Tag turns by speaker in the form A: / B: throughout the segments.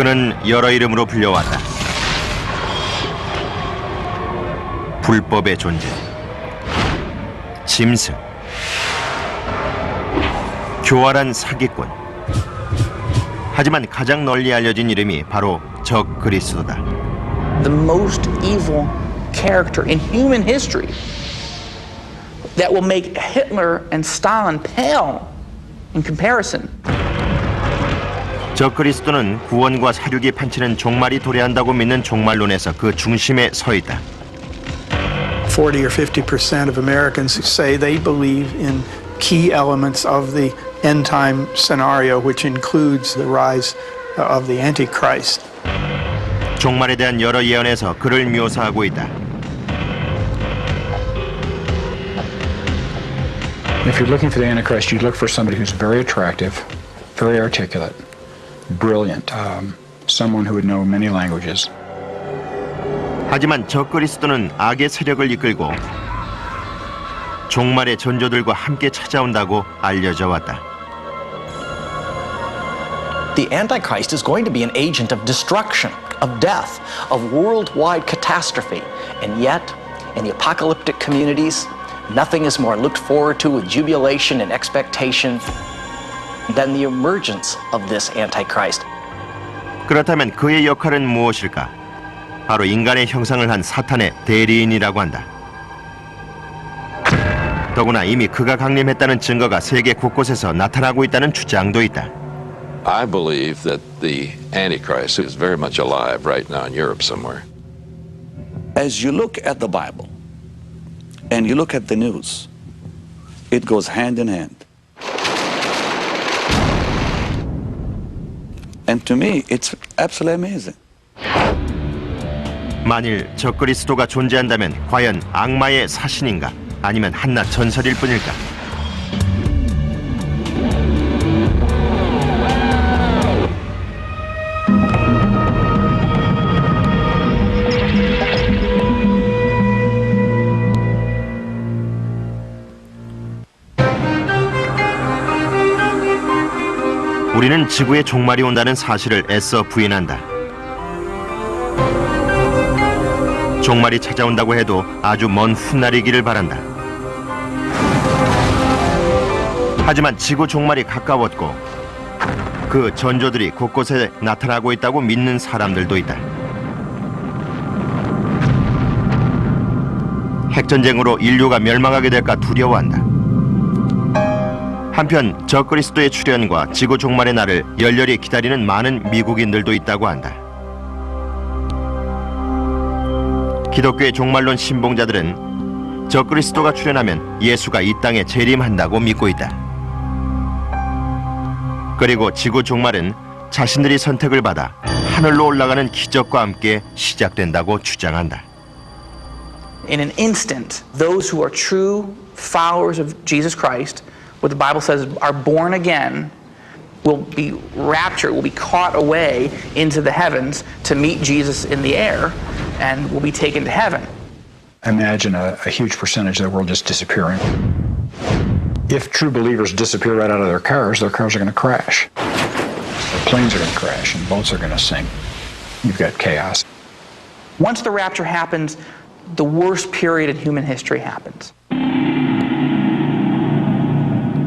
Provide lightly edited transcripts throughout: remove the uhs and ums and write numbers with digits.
A: 그는 여러 이름으로 불려왔다. 불법의 존재, 짐승, 교활한 사기꾼. 하지만 가장 널리 알려진 이름이 바로 적 그리스도다.
B: The most evil character in human history that will make Hitler and Stalin pale in comparison.
A: 적 그리스도는 구원과 사륙이 판치는 종말이 도래한다고 믿는 종말론에서 그 중심에 서 있다.
C: 40 or 50% of Americans say they believe in key elements of the end time scenario, which includes the rise of the Antichrist.
A: 종말에 대한 여러 예언에서 그를 묘사하고 있다.
D: If you're looking for the Antichrist, you look for somebody who's very attractive, very articulate, brilliant, someone who would know many languages.
A: 하지만 적 그리스도는 악의 세력을 이끌고 종말의 전조들과 함께 찾아온다고 알려져 왔다.
E: The Antichrist is going to be an agent of destruction, of death, of worldwide catastrophe. And yet, in the apocalyptic communities, nothing is more looked forward to with jubilation and expectation than the emergence of this Antichrist.
A: 그렇다면 그의 역할은 무엇일까? 바로 인간의 형상을 한 사탄의 대리인이라고 한다. 더구나 이미 그가 강림했다는 증거가 세계 곳곳에서 나타나고 있다는 주장도 있다.
F: I believe that the Antichrist is very much alive right now in Europe somewhere.
G: As you look at the Bible and you look at the news, it goes hand in hand. And to me, it's absolutely amazing.
A: 만일 적 그리스도가 존재한다면 과연 악마의 사신인가? 아니면 한낱 전설일 뿐일까? 우리는 지구의 종말이 온다는 사실을 애써 부인한다. 종말이 찾아온다고 해도 아주 먼 훗날이기를 바란다. 하지만 지구 종말이 가까웠고 그 전조들이 곳곳에 나타나고 있다고 믿는 사람들도 있다. 핵전쟁으로 인류가 멸망하게 될까 두려워한다. 한편 적 그리스도의 출현과 지구 종말의 날을 열렬히 기다리는 많은 미국인들도 있다고 한다. 기독교의 종말론 신봉자들은 적 그리스도가 출현하면 예수가 이 땅에 재림한다고 믿고 있다. 그리고 지구 종말은 자신들이 선택을 받아 하늘로 올라가는 기적과 함께 시작된다고 주장한다.
B: In an instant, those who are true followers of Jesus Christ, what the Bible says are born again, will be raptured, will be caught away into the heavens to meet Jesus in the air and will be taken to heaven.
D: Imagine a huge percentage of the world just disappearing. If true believers disappear right out of their cars are going to crash. Their planes are going to crash and boats are going to sink. You've got chaos.
B: Once the rapture happens, the worst period in human history happens.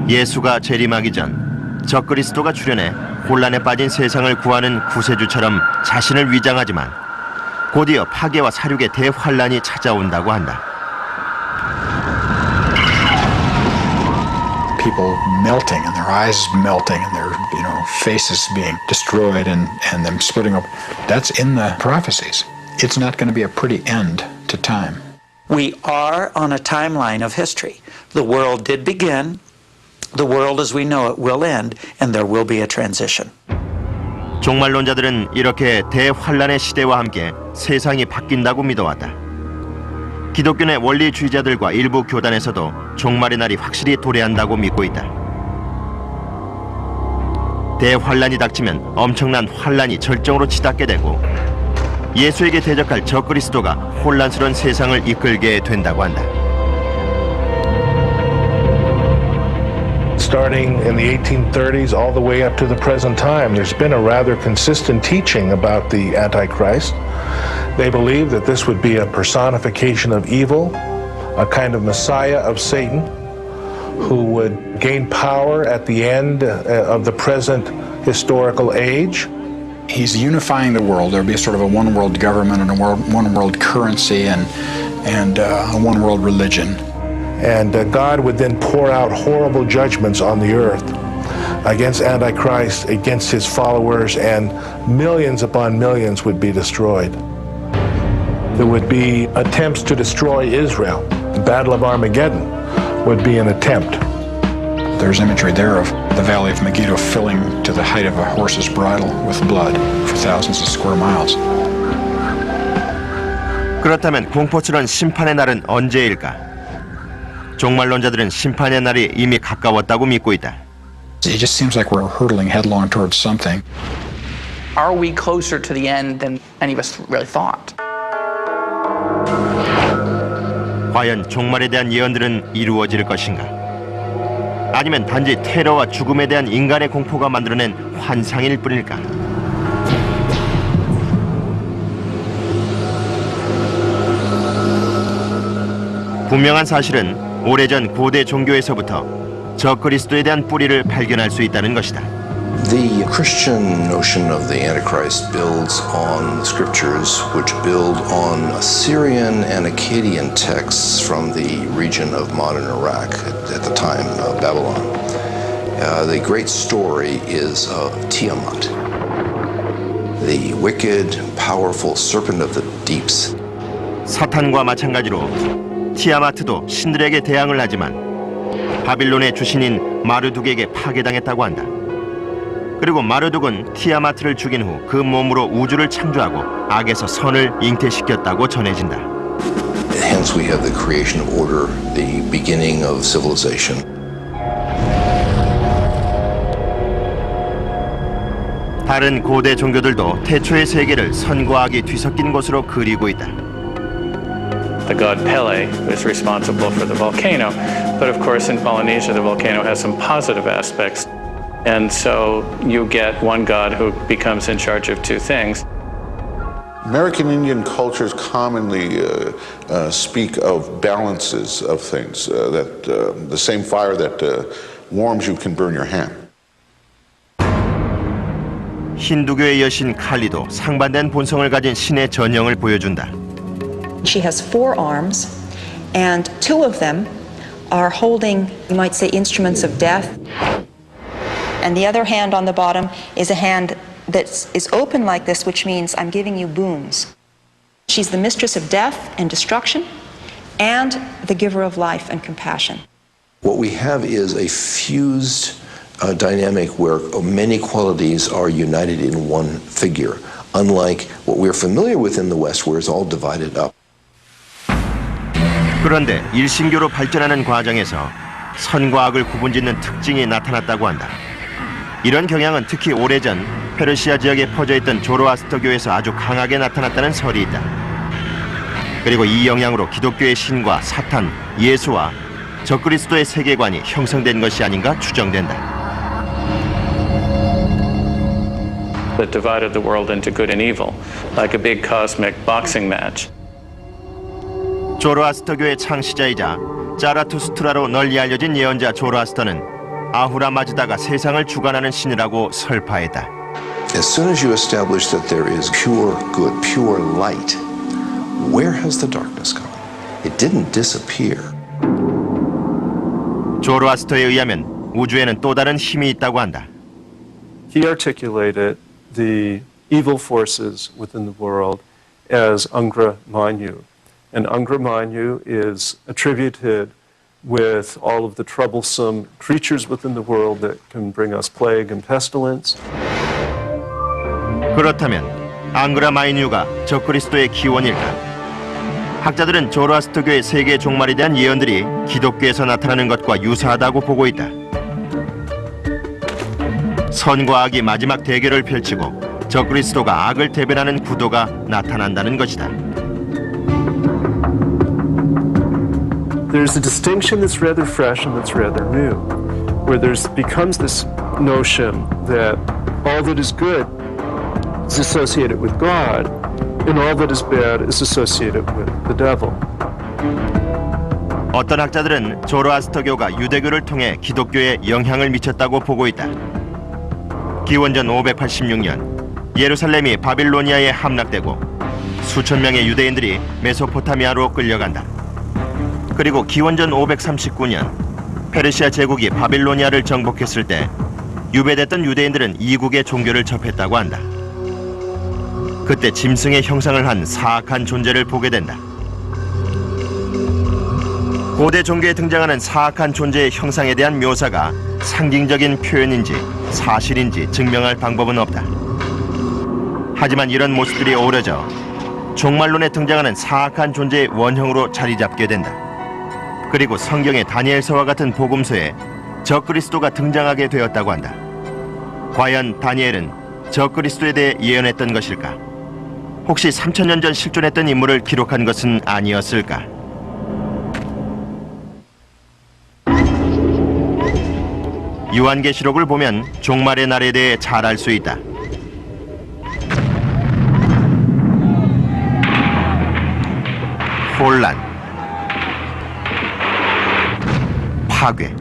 A: 예수가 재림하기 전 적 그리스도가 출현해 혼란에 빠진 세상을 구하는 구세주처럼 자신을 위장하지만 곧이어 파괴와 사륙의 대환란이 찾아온다고 한다.
D: People melting and their eyes melting and their faces being destroyed and them splitting up. That's in the prophecies. It's not going to be a pretty end to time.
H: We are on a timeline of history. The world did begin. The world as we know it will end, and there will be a transition.
A: 종말론자들은 이렇게 대환란의 시대와 함께 세상이 바뀐다고 믿어왔다. 기독교의 원리주의자들과 일부 교단에서도 종말의 날이 확실히 도래한다고 믿고 있다. 대환란이 닥치면 엄청난 환란이 절정으로 치닫게 되고 예수에게 대적할 적 그리스도가 혼란스러운 세상을 이끌게 된다고 한다.
I: starting in the 1830s all the way up to the present time. There's been a rather consistent teaching about the Antichrist. They believe that this would be a personification of evil, a kind of messiah of Satan, who would gain power at the end of the present historical age.
D: He's unifying the world. There'll be a sort of a one world government and a one world currency and a one world religion.
I: And God would then pour out horrible judgments on the earth against Antichrist, against his followers, and millions upon millions would be destroyed. There would be attempts to destroy Israel. The Battle of Armageddon would be an attempt.
D: There's imagery there of the Valley of Megiddo filling to the height of a horse's bridle with blood for thousands of square miles.
A: 그렇다면 공포스러운 심판의 날은 언제일까? 종말론자들은 심판의 날이 이미 가까웠다고 믿고 있다.
D: It just seems like we're hurtling headlong towards something.
B: Are we closer to the end than any of us really thought?
A: 과연 종말에 대한 예언들은 이루어질 것인가? 아니면 단지 테러와 죽음에 대한 인간의 공포가 만들어낸 환상일 뿐일까? 분명한 사실은 오래전 고대 종교에서부터 적그리스도에 대한 뿌리를 발견할 수 있다는 것이다.
J: The Christian notion of the Antichrist builds on the scriptures, which build on Assyrian and Akkadian texts from the region of modern Iraq at the time of Babylon. The great story is of Tiamat, the wicked, powerful serpent of the deeps.
A: 사탄과 마찬가지로 티아마트도 신들에게 대항을 하지만 바빌론의 주신인 마르둑에게 파괴당했다고 한다. 그리고 마르둑은 티아마트를 죽인 후 그 몸으로 우주를 창조하고 악에서 선을 잉태시켰다고 전해진다.
J: Hence we have the creation of order, the beginning of civilization.
A: 다른 고대 종교들도 태초의 세계를 선과 악이 뒤섞인 것으로 그리고 있다.
K: The god Pele is responsible for the volcano, but of course in Polynesia the volcano has some positive aspects. And so you get one god who becomes in charge of two things.
L: American Indian cultures commonly speak of balances of things, that the same fire that warms you can burn your hand.
A: 힌두교의 여신 칼리도 상반된 본성을 가진 신의 전형을 보여준다.
M: She has 4 arms, and 2 of them are holding, you might say, instruments of death. And the other hand on the bottom is a hand that is open like this, which means I'm giving you boons. She's the mistress of death and destruction, and the giver of life and compassion.
J: What we have is a fused dynamic where many qualities are united in one figure, unlike what we're familiar with in the West, where it's all divided up.
A: 그런데 일신교로 발전하는 과정에서 선과 악을 구분짓는 특징이 나타났다고 한다. 이런 경향은 특히 오래전 페르시아 지역에 퍼져있던 조로아스터교에서 아주 강하게 나타났다는 설이 있다. 그리고 이 영향으로 기독교의 신과 사탄, 예수와 적그리스도의 세계관이 형성된 것이 아닌가 추정된다.
K: That divided the world into good and evil, like a big cosmic boxing match.
A: 조로아스터교의 창시자이자 자라투스트라로 널리 알려진 예언자 조로아스터는 아후라 마즈다가 세상을 주관하는 신이라고 설파했다.
J: As soon as you establish that there is pure good, pure light, where has the darkness gone? It didn't disappear.
A: 조로아스터에 의하면 우주에는 또 다른 힘이 있다고 한다.
N: He articulated the evil forces within the world as Angra Mainyu. And Angra Mainyu is attributed with all of the troublesome creatures within the world that can bring us plague and pestilence.
A: 그렇다면 앙그라 마이뉴가 적그리스도의 기원일까? 학자들은 조로아스터교의 세계 종말에 대한 예언들이 기독교에서 나타나는 것과 유사하다고 보고 있다. 선과 악이 마지막 대결을 펼치고 적그리스도가 악을 대변하는 구도가 나타난다는 것이다.
N: There's a distinction that's rather fresh and that's rather new. where there's becomes this notion that all that is good is associated with God, and all that is bad is associated with the devil.
A: 어떤 학자들은 조로아스터교가 유대교를 통해 기독교에 영향을 미쳤다고 보고 있다. 기원전 586년 예루살렘이 바빌로니아에 함락되고 수천 명의 유대인들이 메소포타미아로 끌려간다. 그리고 기원전 539년 페르시아 제국이 바빌로니아를 정복했을 때 유배됐던 유대인들은 이국의 종교를 접했다고 한다. 그때 짐승의 형상을 한 사악한 존재를 보게 된다. 고대 종교에 등장하는 사악한 존재의 형상에 대한 묘사가 상징적인 표현인지 사실인지 증명할 방법은 없다. 하지만 이런 모습들이 어우러져 종말론에 등장하는 사악한 존재의 원형으로 자리 잡게 된다. 그리고 성경의 다니엘서와 같은 복음서에 적그리스도가 등장하게 되었다고 한다. 과연 다니엘은 적그리스도에 대해 예언했던 것일까? 혹시 3000년 전 실존했던 인물을 기록한 것은 아니었을까? 요한계시록을 보면 종말의 날에 대해 잘 알 수 있다. 혼란, 파괴,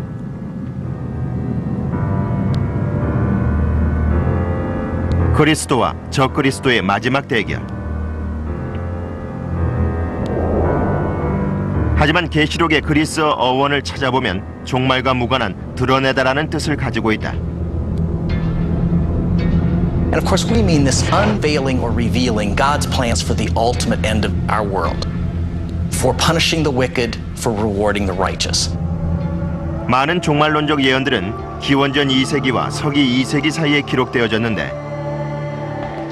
A: 그리스도와 적그리스도의 마지막 대결. 하지만 계시록의 그리스어 어원을 찾아보면 종말과 무관한 드러내다라는 뜻을 가지고 있다.
E: And of course, we mean this unveiling or revealing God's plans for the ultimate end of our world, for punishing the wicked, for rewarding the righteous.
A: 많은 종말론적 예언들은 기원전 2세기와 서기 2세기 사이에 기록되어졌는데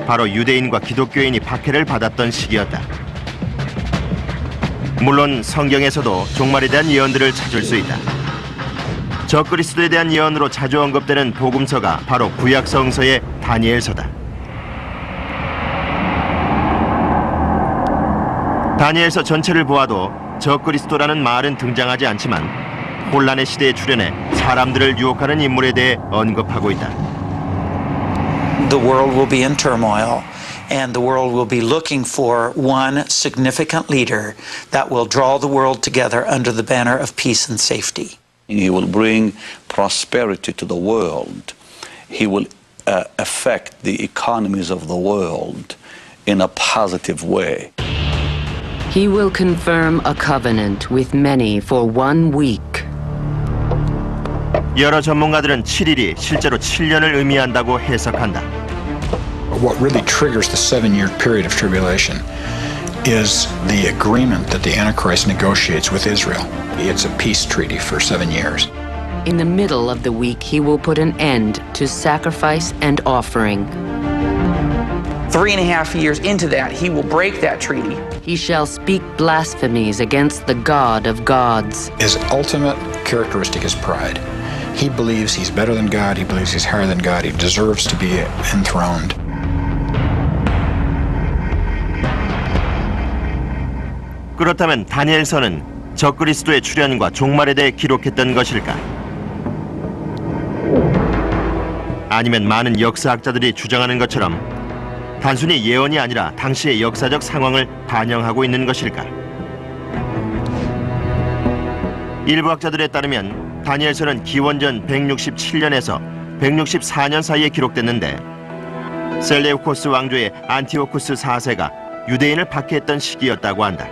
A: 바로 유대인과 기독교인이 박해를 받았던 시기였다. 물론 성경에서도 종말에 대한 예언들을 찾을 수 있다. 적그리스도에 대한 예언으로 자주 언급되는 복음서가 바로 구약 성서의 다니엘서다. 다니엘서 전체를 보아도 적그리스도라는 말은 등장하지 않지만 혼란의 시대에 출현해 사람들을 유혹하는 인물에 대해 언급하고 있다.
H: The world will be in turmoil, and the world will be looking for one significant leader that will draw the world together under the banner of peace and safety.
G: He will bring prosperity to the world. He will affect the economies of the world in a positive way.
O: He will confirm a covenant with many for 1 week.
A: 여러 전문가들은 7일이 실제로 7년을 의미한다고 해석한다.
D: What really triggers the 7-year period of tribulation is the agreement that the Antichrist negotiates with Israel. It's a peace treaty for 7 years.
O: In the middle of the week, he will put an end to sacrifice and offering.
B: 3.5 years into that, he will break that treaty.
O: He shall speak blasphemies against the God of gods.
D: His ultimate characteristic is pride. He believes he's better than God, he believes he's higher than God, he deserves to be enthroned.
A: 그렇다면 다니엘서는 적그리스도의 출현과 종말에 대해 기록했던 것일까? 아니면 많은 역사학자들이 주장하는 것처럼 단순히 예언이 아니라 당시의 역사적 상황을 반영하고 있는 것일까? 일부 학자들에 따르면 다니엘서는 기원전 167년에서 164년 사이에 기록됐는데 셀레우코스 왕조의 안티오쿠스 4세가 유대인을 박해했던 시기였다고 한다.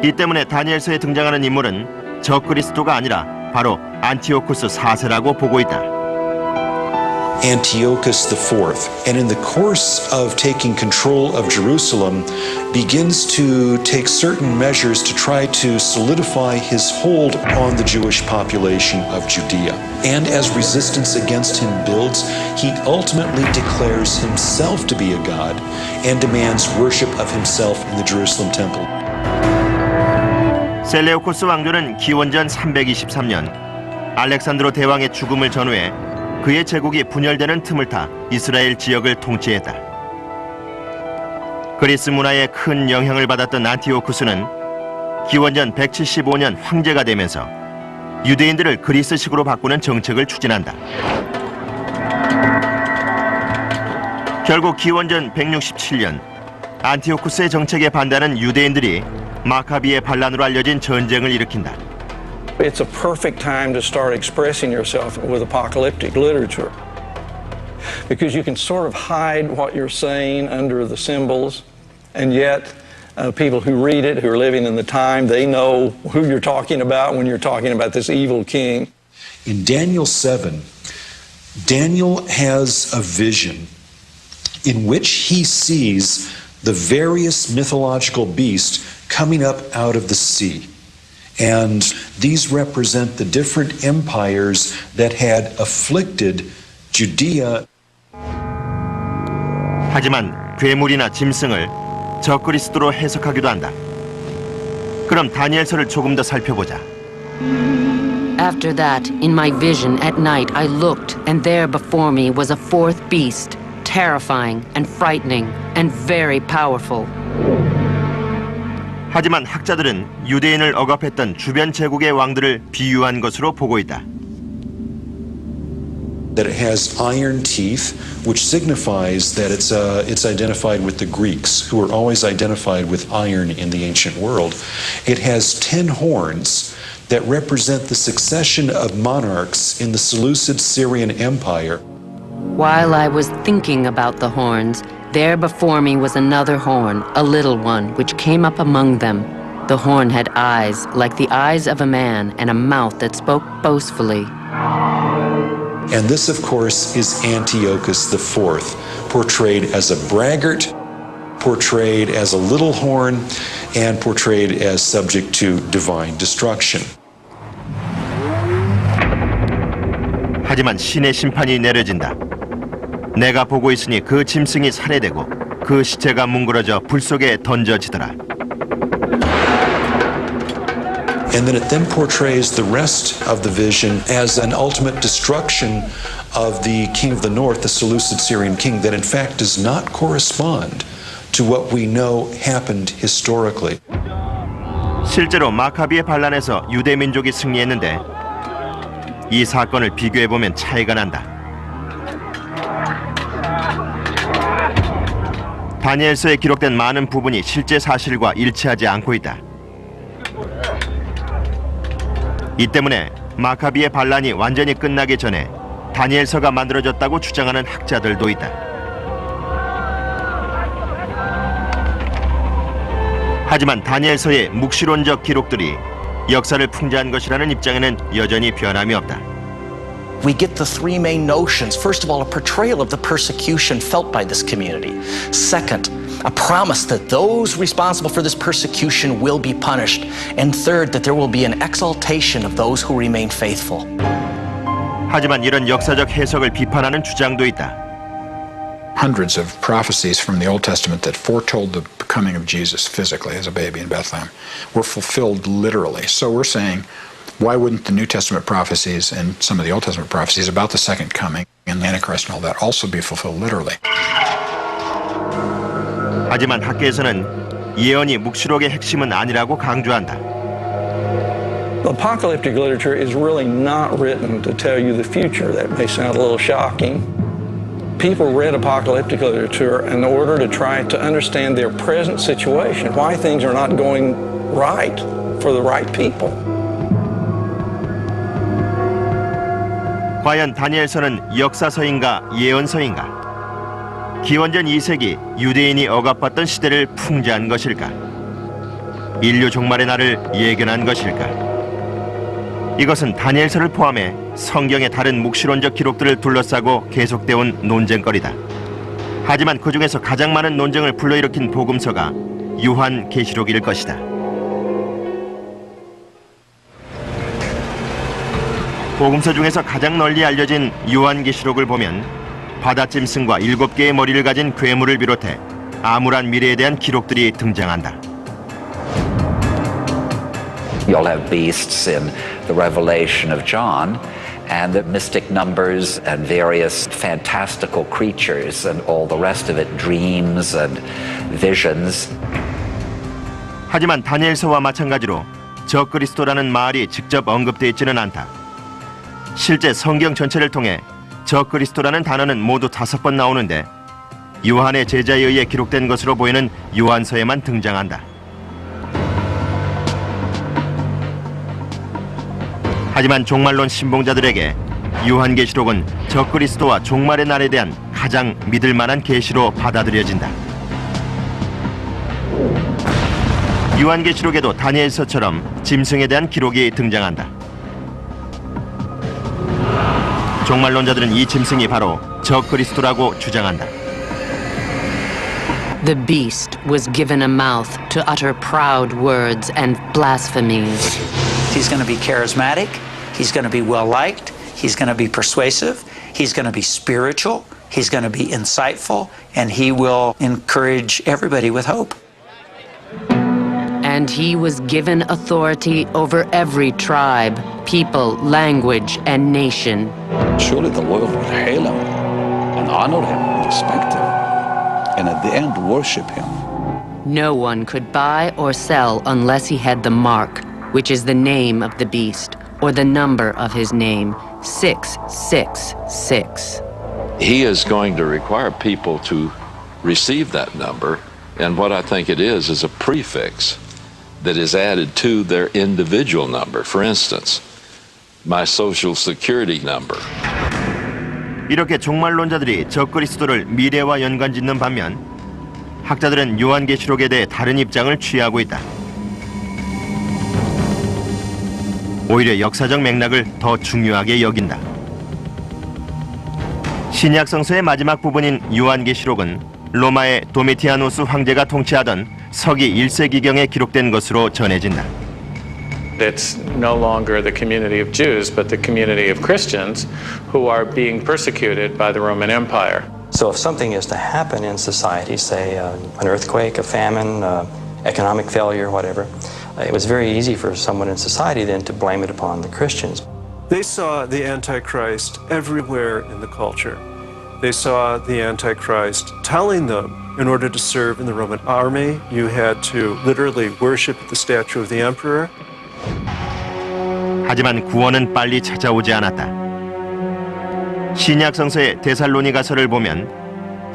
A: 이 때문에 다니엘서에 등장하는 인물은 적그리스도가 아니라 바로 안티오쿠스 4세라고 보고 있다.
P: Antiochus IV, and in the course of taking control of Jerusalem, begins to take certain measures to try to solidify his hold on the Jewish population of Judea. And as resistance against him builds, he ultimately declares himself to be a god and demands worship of himself in the Jerusalem temple.
A: 셀레우코스 왕조는 기원전 323년 알렉산드로 대왕의 죽음을 전후해 그의 제국이 분열되는 틈을 타 이스라엘 지역을 통치했다. 그리스 문화에 큰 영향을 받았던 안티오쿠스는 기원전 175년 황제가 되면서 유대인들을 그리스식으로 바꾸는 정책을 추진한다. 결국 기원전 167년 안티오쿠스의 정책에 반대하는 유대인들이 마카비의 반란으로 알려진 전쟁을 일으킨다.
Q: It's a perfect time to start expressing yourself with apocalyptic literature because you can sort of hide what you're saying under the symbols, and yet people who read it, who are living in the time, they know who you're talking about when you're talking about this evil king.
P: In Daniel 7, Daniel has a vision in which he sees the various mythological beasts coming up out of the sea. And these represent the different empires that had afflicted Judea.
A: 하지만 괴물이나 짐승을 적그리스도로 해석하기도 한다. 그럼 다니엘서를 조금 더 살펴보자.
O: After that, in my vision at night, I looked, and there before me was a fourth beast, terrifying and frightening and very powerful.
A: 하지만 학자들은 유대인을 억압했던 주변 제국의 왕들을 비유한 것으로 보고 있다.
P: That it has iron teeth, which signifies that it's identified with the Greeks, who were always identified with iron in the ancient world. It has 10 horns that represent the succession of monarchs in the Seleucid Syrian Empire.
O: While I was thinking about the horns, there before me was another horn, a little one, which came up among them. The horn had eyes like the eyes of a man and a mouth that spoke boastfully.
P: And this, of course, is Antiochus IV, portrayed as a braggart, portrayed as a little horn, and portrayed as subject to divine destruction.
A: 하지만 신의 심판이 내려진다. 내가 보고 있으니 그 짐승이 살해되고 그 시체가 뭉그러져 불 속에 던져지더라.
P: And then it then portrays the rest of the vision as an ultimate destruction of the king of the north, the Seleucid Syrian king, that in fact does not correspond to what we know happened historically.
A: 실제로 마카비의 반란에서 유대 민족이 승리했는데 이 사건을 비교해 보면 차이가 난다. 다니엘서에 기록된 많은 부분이 실제 사실과 일치하지 않고 있다. 이 때문에 마카비의 반란이 완전히 끝나기 전에 다니엘서가 만들어졌다고 주장하는 학자들도 있다. 하지만 다니엘서의 묵시론적 기록들이 역사를 풍자한 것이라는 입장에는 여전히 변함이 없다.
E: We get the three main notions. First of all, a portrayal of the persecution felt by this community. Second, a promise that those responsible for this persecution will be punished. And third, that there will be an exaltation of those who remain faithful.
A: 하지만 이런 역사적 해석을 비판하는 주장도 있다.
D: Hundreds of prophecies from the Old Testament that foretold the coming of Jesus physically as a baby in Bethlehem were fulfilled literally. So we're saying, why wouldn't the New Testament prophecies and some of the Old Testament prophecies about the second coming and the Antichrist and all that also be fulfilled literally?
A: 하지만 학계에서는 예언이 묵시록의 핵심은 아니라고 강조한다.
Q: Apocalyptic literature is really not written to tell you the future. That may sound a little shocking. People read apocalyptic literature in order to try to understand their present situation, why things are not going right for the right people.
A: 과연 다니엘서는 역사서인가 예언서인가? 기원전 2세기 유대인이 억압받던 시대를 풍자한 것일까? 인류 종말의 날을 예견한 것일까? 이것은 다니엘서를 포함해 성경의 다른 묵시론적 기록들을 둘러싸고 계속되어온 논쟁거리다. 하지만 그 중에서 가장 많은 논쟁을 불러일으킨 복음서가 요한계시록일 것이다. 복음서 중에서 가장 널리 알려진 요한계시록을 보면 바다짐승과 7개의 머리를 가진 괴물을 비롯해 암울한 미래에 대한 기록들이 등장한다.
R: You'll have beasts in the Revelation of John, and the mystic numbers and various fantastical creatures and all the rest of it, dreams and visions.
A: 하지만 다니엘서와 마찬가지로 적그리스도라는 말이 직접 언급되어 있지는 않다. 실제 성경 전체를 통해 적그리스도라는 단어는 모두 5번 나오는데 요한의 제자에 의해 기록된 것으로 보이는 요한서에만 등장한다. 하지만 종말론 신봉자들에게 요한계시록은 적그리스도와 종말의 날에 대한 가장 믿을 만한 계시로 받아들여진다. 요한계시록에도 다니엘서처럼 짐승에 대한 기록이 등장한다. 종말론자들은 이 짐승이 바로 적그리스도라고 주장한다.
O: The beast was given a mouth to utter proud words and blasphemies.
H: He's going to be charismatic, he's going to be well-liked, he's going to be persuasive, he's going to be spiritual, he's going to be insightful, and he will encourage everybody with hope.
O: And he was given authority over every tribe, people, language, and nation.
G: Surely the world would hail him and honor him and respect him, and at the end worship him.
O: No one could buy or sell unless he had the mark, which is the name of the beast, or the number of his name, 666.
F: He is going to require people to receive that number, and what I think it is a prefix that is added to their individual number. For instance, my social security number.
A: 이렇게 종말론자들이 적그리스도를 미래와 연관짓는 반면 학자들은 요한계시록에 대해 다른 입장을 취하고 있다. 오히려 역사적 맥락을 더 중요하게 여긴다. 신약 성서의 마지막 부분인 요한계시록은 로마의 도미티아누스 황제가 통치하던 서기 1세기경에 기록된 것으로 전해진다.
K: It's no longer the community of Jews, but the community of Christians who are being persecuted by the Roman Empire.
S: So if something is to happen in society, say an earthquake, a famine, economic failure, whatever, it was very easy for someone in society then to blame it upon the Christians.
N: They saw the Antichrist everywhere in the culture. They saw the Antichrist telling them in order to serve in the Roman army, you had to literally worship the statue of the emperor.
A: 하지만 구원은 빨리 찾아오지 않았다. 신약 성서의 데살로니가서를 보면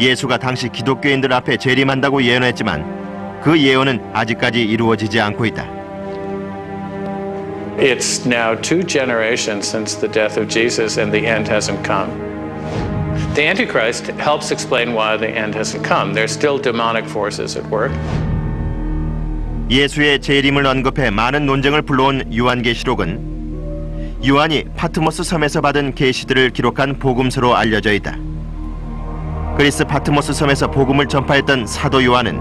A: 예수가 당시 기독교인들 앞에 재림한다고 예언했지만 그 예언은 아직까지 이루어지지 않고 있다.
K: It's now 2 generations since the death of Jesus and the end hasn't come. The Antichrist helps explain why the end hasn't come. There's still demonic forces at work.
A: 예수의 재림을 언급해 많은 논쟁을 불러온 요한계시록은 요한이 파트모스 섬에서 받은 계시들을 기록한 복음서로 알려져 있다. 그리스 파트모스 섬에서 복음을 전파했던 사도 요한은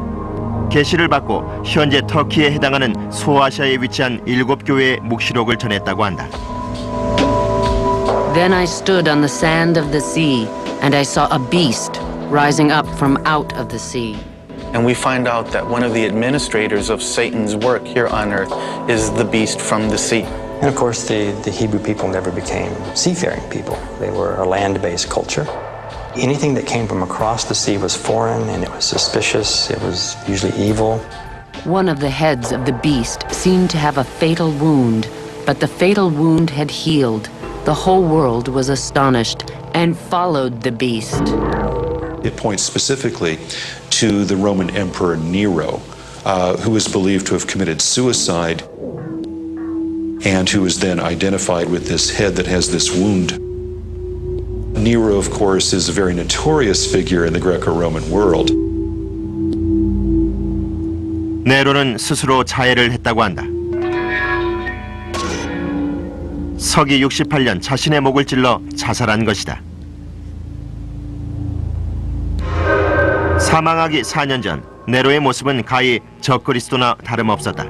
A: 계시를 받고 현재 터키에 해당하는 소아시아에 위치한 7교회의 묵시록을 전했다고 한다.
O: Then I stood on the sand of the sea, and I saw a beast rising up from out of the sea.
T: And we find out that one of the administrators of Satan's work here on earth is the beast from the sea.
S: And of course, the Hebrew people never became seafaring people. They were a land-based culture. Anything that came from across the sea was foreign, and it was suspicious, it was usually evil.
O: One of the heads of the beast seemed to have a fatal wound, but the fatal wound had healed. The whole world was astonished and followed the beast.
P: It points specifically to the Roman Emperor Nero, who is believed to have committed suicide and who is then identified with this head that has this wound. Nero, of course, is a very notorious figure in the Greco-Roman world.
A: 네로는 스스로 자해를 했다고 한다. 서기 68년 자신의 목을 찔러 자살한 것이다. 사망하기 4년 전 네로의 모습은 가히 적그리스도나 다름없었다.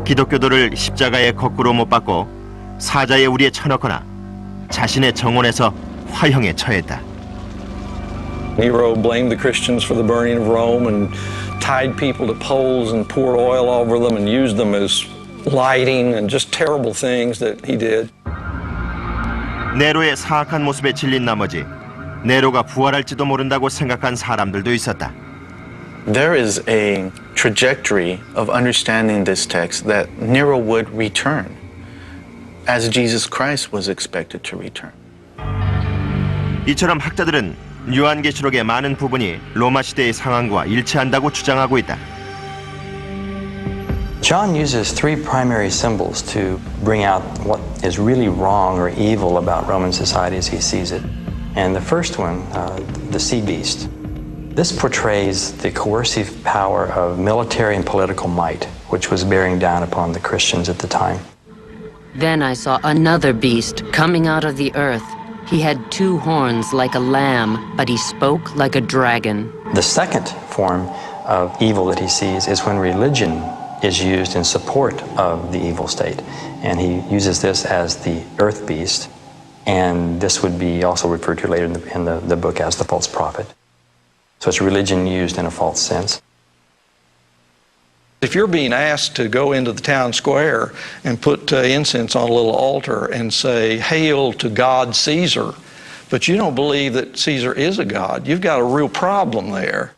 A: 기독교도를 십자가에 거꾸로 못 박고 사자의 우리에 쳐넣거나 자신의 정원에서 화형에 처했다.
Q: Nero blamed the Christians for the burning of Rome and tied people to poles and poured oil over them and used them as lighting and just terrible things that he did.
A: 네로의 사악한 모습에 질린 나머지 네로가 부활할지도 모른다고 생각한 사람들도 있었다.
T: There is a trajectory of understanding this text that Nero would return, as Jesus Christ was expected to return.
A: 이처럼 학자들은 요한계시록의 많은 부분이 로마 시대의 상황과 일치한다고 주장하고 있다.
S: John uses three primary symbols to bring out what is really wrong or evil about Roman society as he sees it. And the first one, the sea beast. This portrays the coercive power of military and political might, which was bearing down upon the Christians at the time.
O: Then I saw another beast coming out of the earth. He had two horns like a lamb, but he spoke like a dragon.
S: The second form of evil that he sees is when religion is used in support of the evil state. And he uses this as the earth beast, and this would be also referred to later in the book as the false prophet. So it's religion used in a false sense.
Q: If you're being asked to go into the town square and put incense on a little altar and say, "Hail to God Caesar," but you don't believe that Caesar is a god, you've got a real problem there.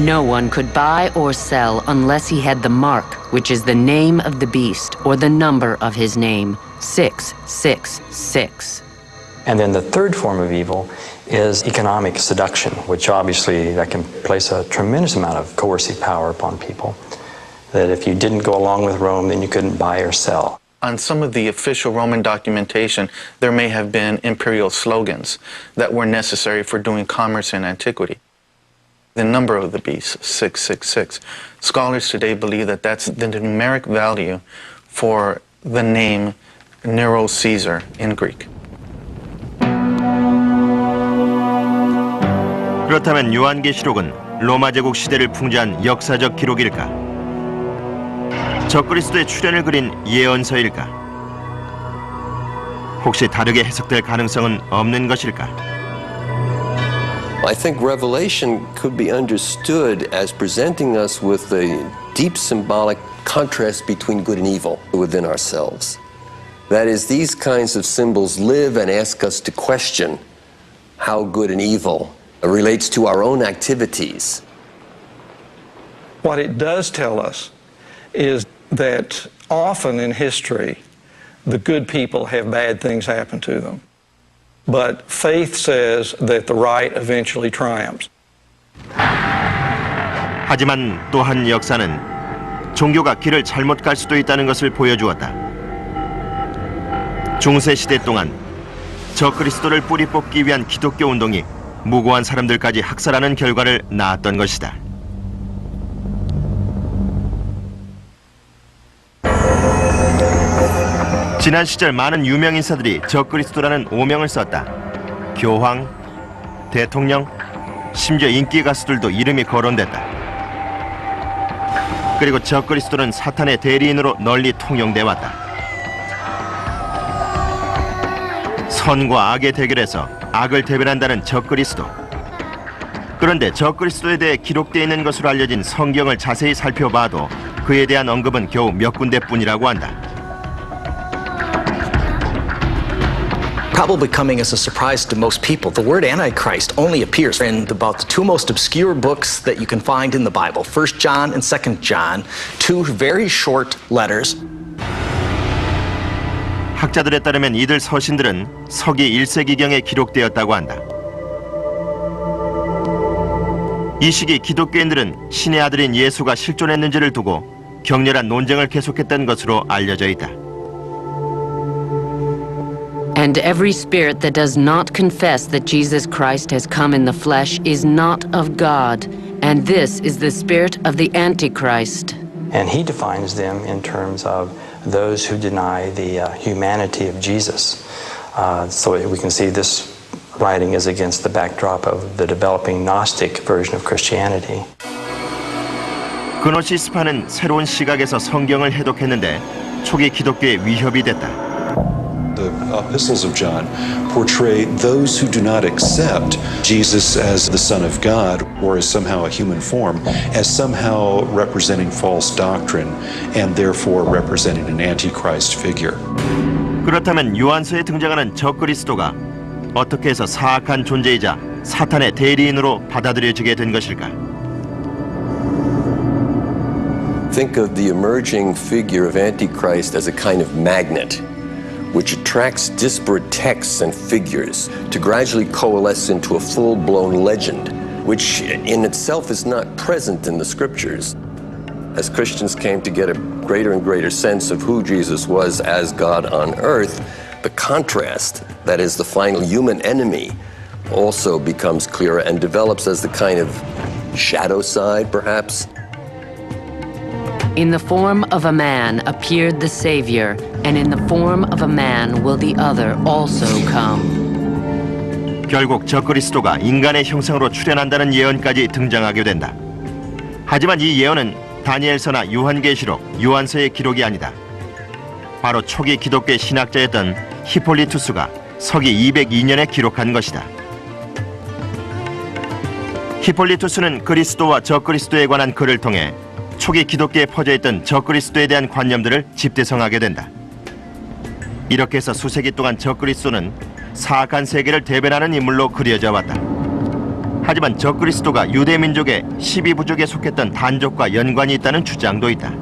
O: No one could buy or sell unless he had the mark, which is the name of the beast or the number of his name, 666.
S: And then the third form of evil is economic seduction, which obviously that can place a tremendous amount of coercive power upon people. That if you didn't go along with Rome, then you couldn't buy or sell.
T: On some of the official Roman documentation, there may have been imperial slogans that were necessary for doing commerce in antiquity. The number of the beast, 666. Scholars today believe that that's the numeric value for the name Nero Caesar in Greek.
A: 그렇다면 요한계시록은 로마 제국 시대를 풍자한 역사적 기록일까? 적그리스도의 출현을 그린 예언서일까? 혹시 다르게 해석될 가능성은 없는 것일까?
U: I think Revelation could be understood as presenting us with the deep symbolic contrast between good and evil within ourselves. That is, these kinds of symbols live and ask us to question how good and evil relates to our own activities.
Q: What it does tell us is that often in history, the good people have bad things happen to them. But faith says that the right eventually triumphs.
A: 하지만 또한 역사는 종교가 길을 잘못 갈 수도 있다는 것을 보여주었다. 중세 시대 동안 적그리스도를 뿌리 뽑기 위한 기독교 운동이 무고한 사람들까지 학살하는 결과를 낳았던 것이다. 지난 시절 많은 유명 인사들이 적그리스도라는 오명을 썼다. 교황, 대통령, 심지어 인기 가수들도 이름이 거론됐다. 그리고 적그리스도는 사탄의 대리인으로 널리 통용돼 왔다. 선과 악의 대결에서 악을 대변한다는 적그리스도. 그런데 적그리스도에 대해 기록되어 있는 것으로 알려진 성경을 자세히 살펴봐도 그에 대한 언급은 겨우 몇 군데뿐이라고 한다.
E: Probably coming as a surprise to most people, the word Antichrist only appears in about the two most obscure books that you can find in the Bible, 1 John and 2 John, two very short letters.
A: 학자들에 따르면 이들 서신들은 서기 1세기경에 기록되었다고 한다. 이 시기 기독교인들은 신의 아들인 예수가 실존했는지를 두고 격렬한 논쟁을 계속했던 것으로 알려져 있다.
O: And every spirit that does not confess that Jesus Christ has come in the flesh is not of God, and this is the spirit of the Antichrist.
S: And he defines them in terms of those who deny the humanity of Jesus. So we can see this writing is against the backdrop of the developing Gnostic version of Christianity.
A: 그노시스파는 새로운 시각에서 성경을 해독했는데 초기 기독교의 위협이 됐다.
P: The epistles of John portray those who do not accept Jesus as the Son of God or as somehow a human form as somehow representing false doctrine and therefore representing an antichrist figure.
A: 그렇다면 요한서에 등장하는 적그리스도가 어떻게 해서 사악한 존재이자 사탄의 대리인으로 받아들여지게 된 것일까?
U: Think of the emerging figure of Antichrist as a kind of magnet which attracts disparate texts and figures to gradually coalesce into a full-blown legend, which in itself is not present in the scriptures. As Christians came to get a greater and greater sense of who Jesus was as God on earth, the contrast, that is the final human enemy, also becomes clearer and develops as the kind of shadow side, perhaps.
O: In the form of a man appeared the Savior, and in the form of a man will the other also come.
A: 결국 적그리스도가 인간의 형상으로 출현한다는 예언까지 등장하게 된다. 하지만 이 예언은 다니엘서나 요한계시록, 요한서의 기록이 아니다. 바로 초기 기독교의 신학자였던 히폴리투스가 서기 202년에 기록한 것이다. 히폴리투스는 그리스도와 적그리스도에 관한 글을 통해 초기 기독교에 퍼져있던 적그리스도에 대한 관념들을 집대성하게 된다. 이렇게 해서 수세기 동안 적그리스도는 사악한 세계를 대변하는 인물로 그려져 왔다. 하지만 적그리스도가 유대 민족의 12부족에 속했던 단족과 연관이 있다는 주장도 있다.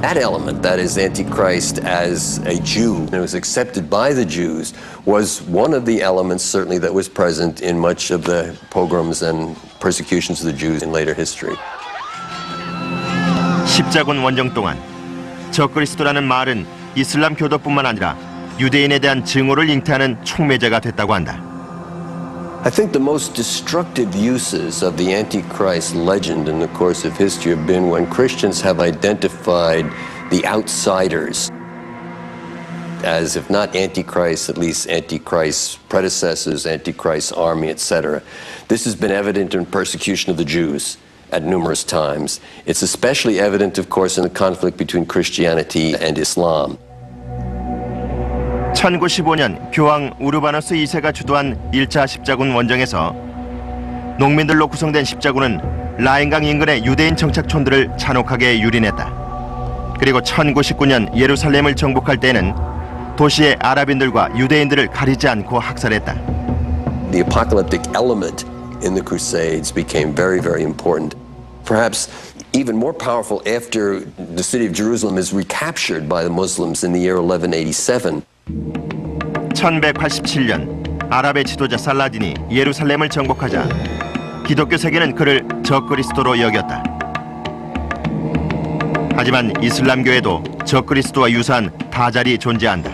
U: That element, that is Antichrist as a Jew, and it was accepted by the Jews, was one of the elements certainly that was present in much of the pogroms and persecutions of the Jews in later history.
A: 십자군 원정 동안 적그리스도라는 말은 이슬람 교도뿐만 아니라 유대인에 대한 증오를 잉태하는 촉매제가 됐다고 한다.
U: I think the most destructive uses of the Antichrist legend in the course of history have been when Christians have identified the outsiders as, if not Antichrist, at least Antichrist's predecessors, Antichrist's army, etc. This has been evident in persecution of the Jews at numerous times. It's especially evident, of course, in the conflict between Christianity and Islam.
A: 1915년 교황 우르바누스 2세가 주도한 1차 십자군 원정에서 농민들로 구성된 십자군은 라인강 인근의 유대인 정착촌들을 잔혹하게 유린했다. 그리고 1919년 예루살렘을 정복할 때는 도시의 아랍인들과 유대인들을 가리지 않고 학살했다.
U: The apocalyptic element in the Crusades became very, very important. Perhaps even more powerful after the city of Jerusalem is recaptured by the Muslims in the year 1187.
A: 1187년 아랍의 지도자 살라딘이 예루살렘을 정복하자 기독교 세계는 그를 적그리스도로 여겼다. 하지만 이슬람교에도 적그리스도와 유사한 다잘이 존재한다.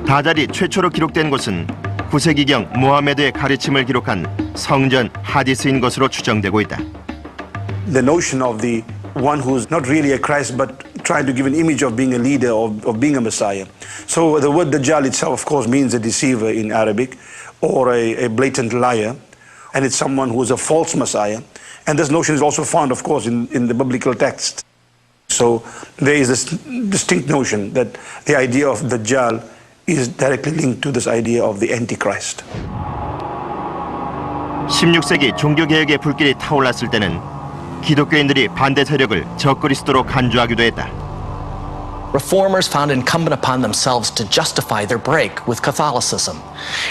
A: 다잘이 최초로 기록된 곳은 9세기경 무하메드의 가르침을 기록한 성전 하디스인 것으로 추정되고 있다.
C: The notion of the one who's not really a Christ but trying to give an image of being a leader, of being a Messiah. So the word Dajjal itself, of course, means a deceiver in Arabic or a blatant liar. And it's someone who is a false Messiah. And this notion is also found, of course, in the biblical text. So there is this distinct notion that the idea of Dajjal is directly linked to this idea of the Antichrist.
A: 16세기 종교개혁의 불길이 타올랐을 때는 기독교인들이 반대 세력을 적그리스도로 간주하기도 했다.
E: Reformers found incumbent upon themselves to justify their break with Catholicism.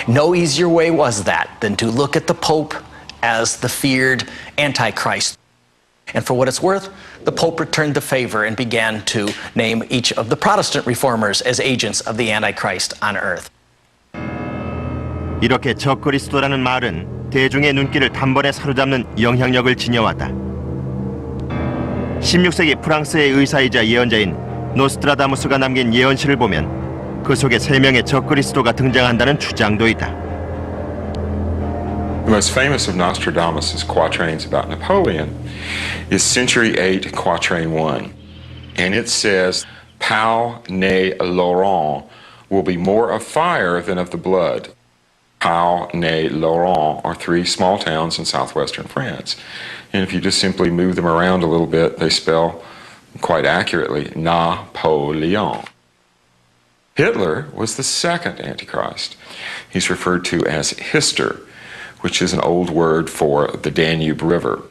E: No easier way was that than to look at the Pope as the feared Antichrist. And for what it's worth, the Pope returned the favor and began to name each of the Protestant reformers as agents of the Antichrist on earth.
A: 이렇게 적그리스도라는 말은 대중의 눈길을 단번에 사로잡는 영향력을 지녀왔다. 16세기 프랑스의 의사이자 예언자인 노스트라다무스가 남긴 예언시를 보면 그 속에 3명의 적그리스도가 등장한다는 주장도 있다.
V: The most famous of Nostradamus' quatrains about Napoleon is Century 8, Quatrain 1. And it says, Pau ne Laurent will be more of fire than of the blood. Pau ne Laurent are 3 small towns in southwestern France. And if you just simply move them around a little bit, they spell quite accurately Napoleon. Hitler was the second Antichrist. He's referred to as Hister, which is an old word for the Danube River.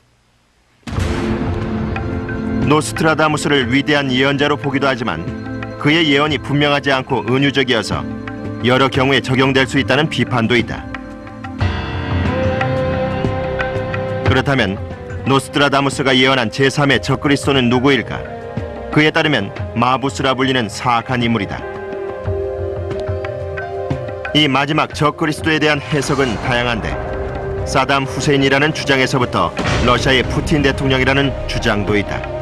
A: 노스트라다무스를 위대한 예언자로 보기도 하지만 그의 예언이 분명하지 않고 은유적이어서 여러 경우에 적용될 수 있다는 비판도 있다. 그렇다면 노스트라다무스가 예언한 제3의 적그리스도는 누구일까? 그에 따르면 마부스라 불리는 사악한 인물이다. 이 마지막 적그리스도에 대한 해석은 다양한데 사담 후세인이라는 주장에서부터 러시아의 푸틴 대통령이라는 주장도 있다.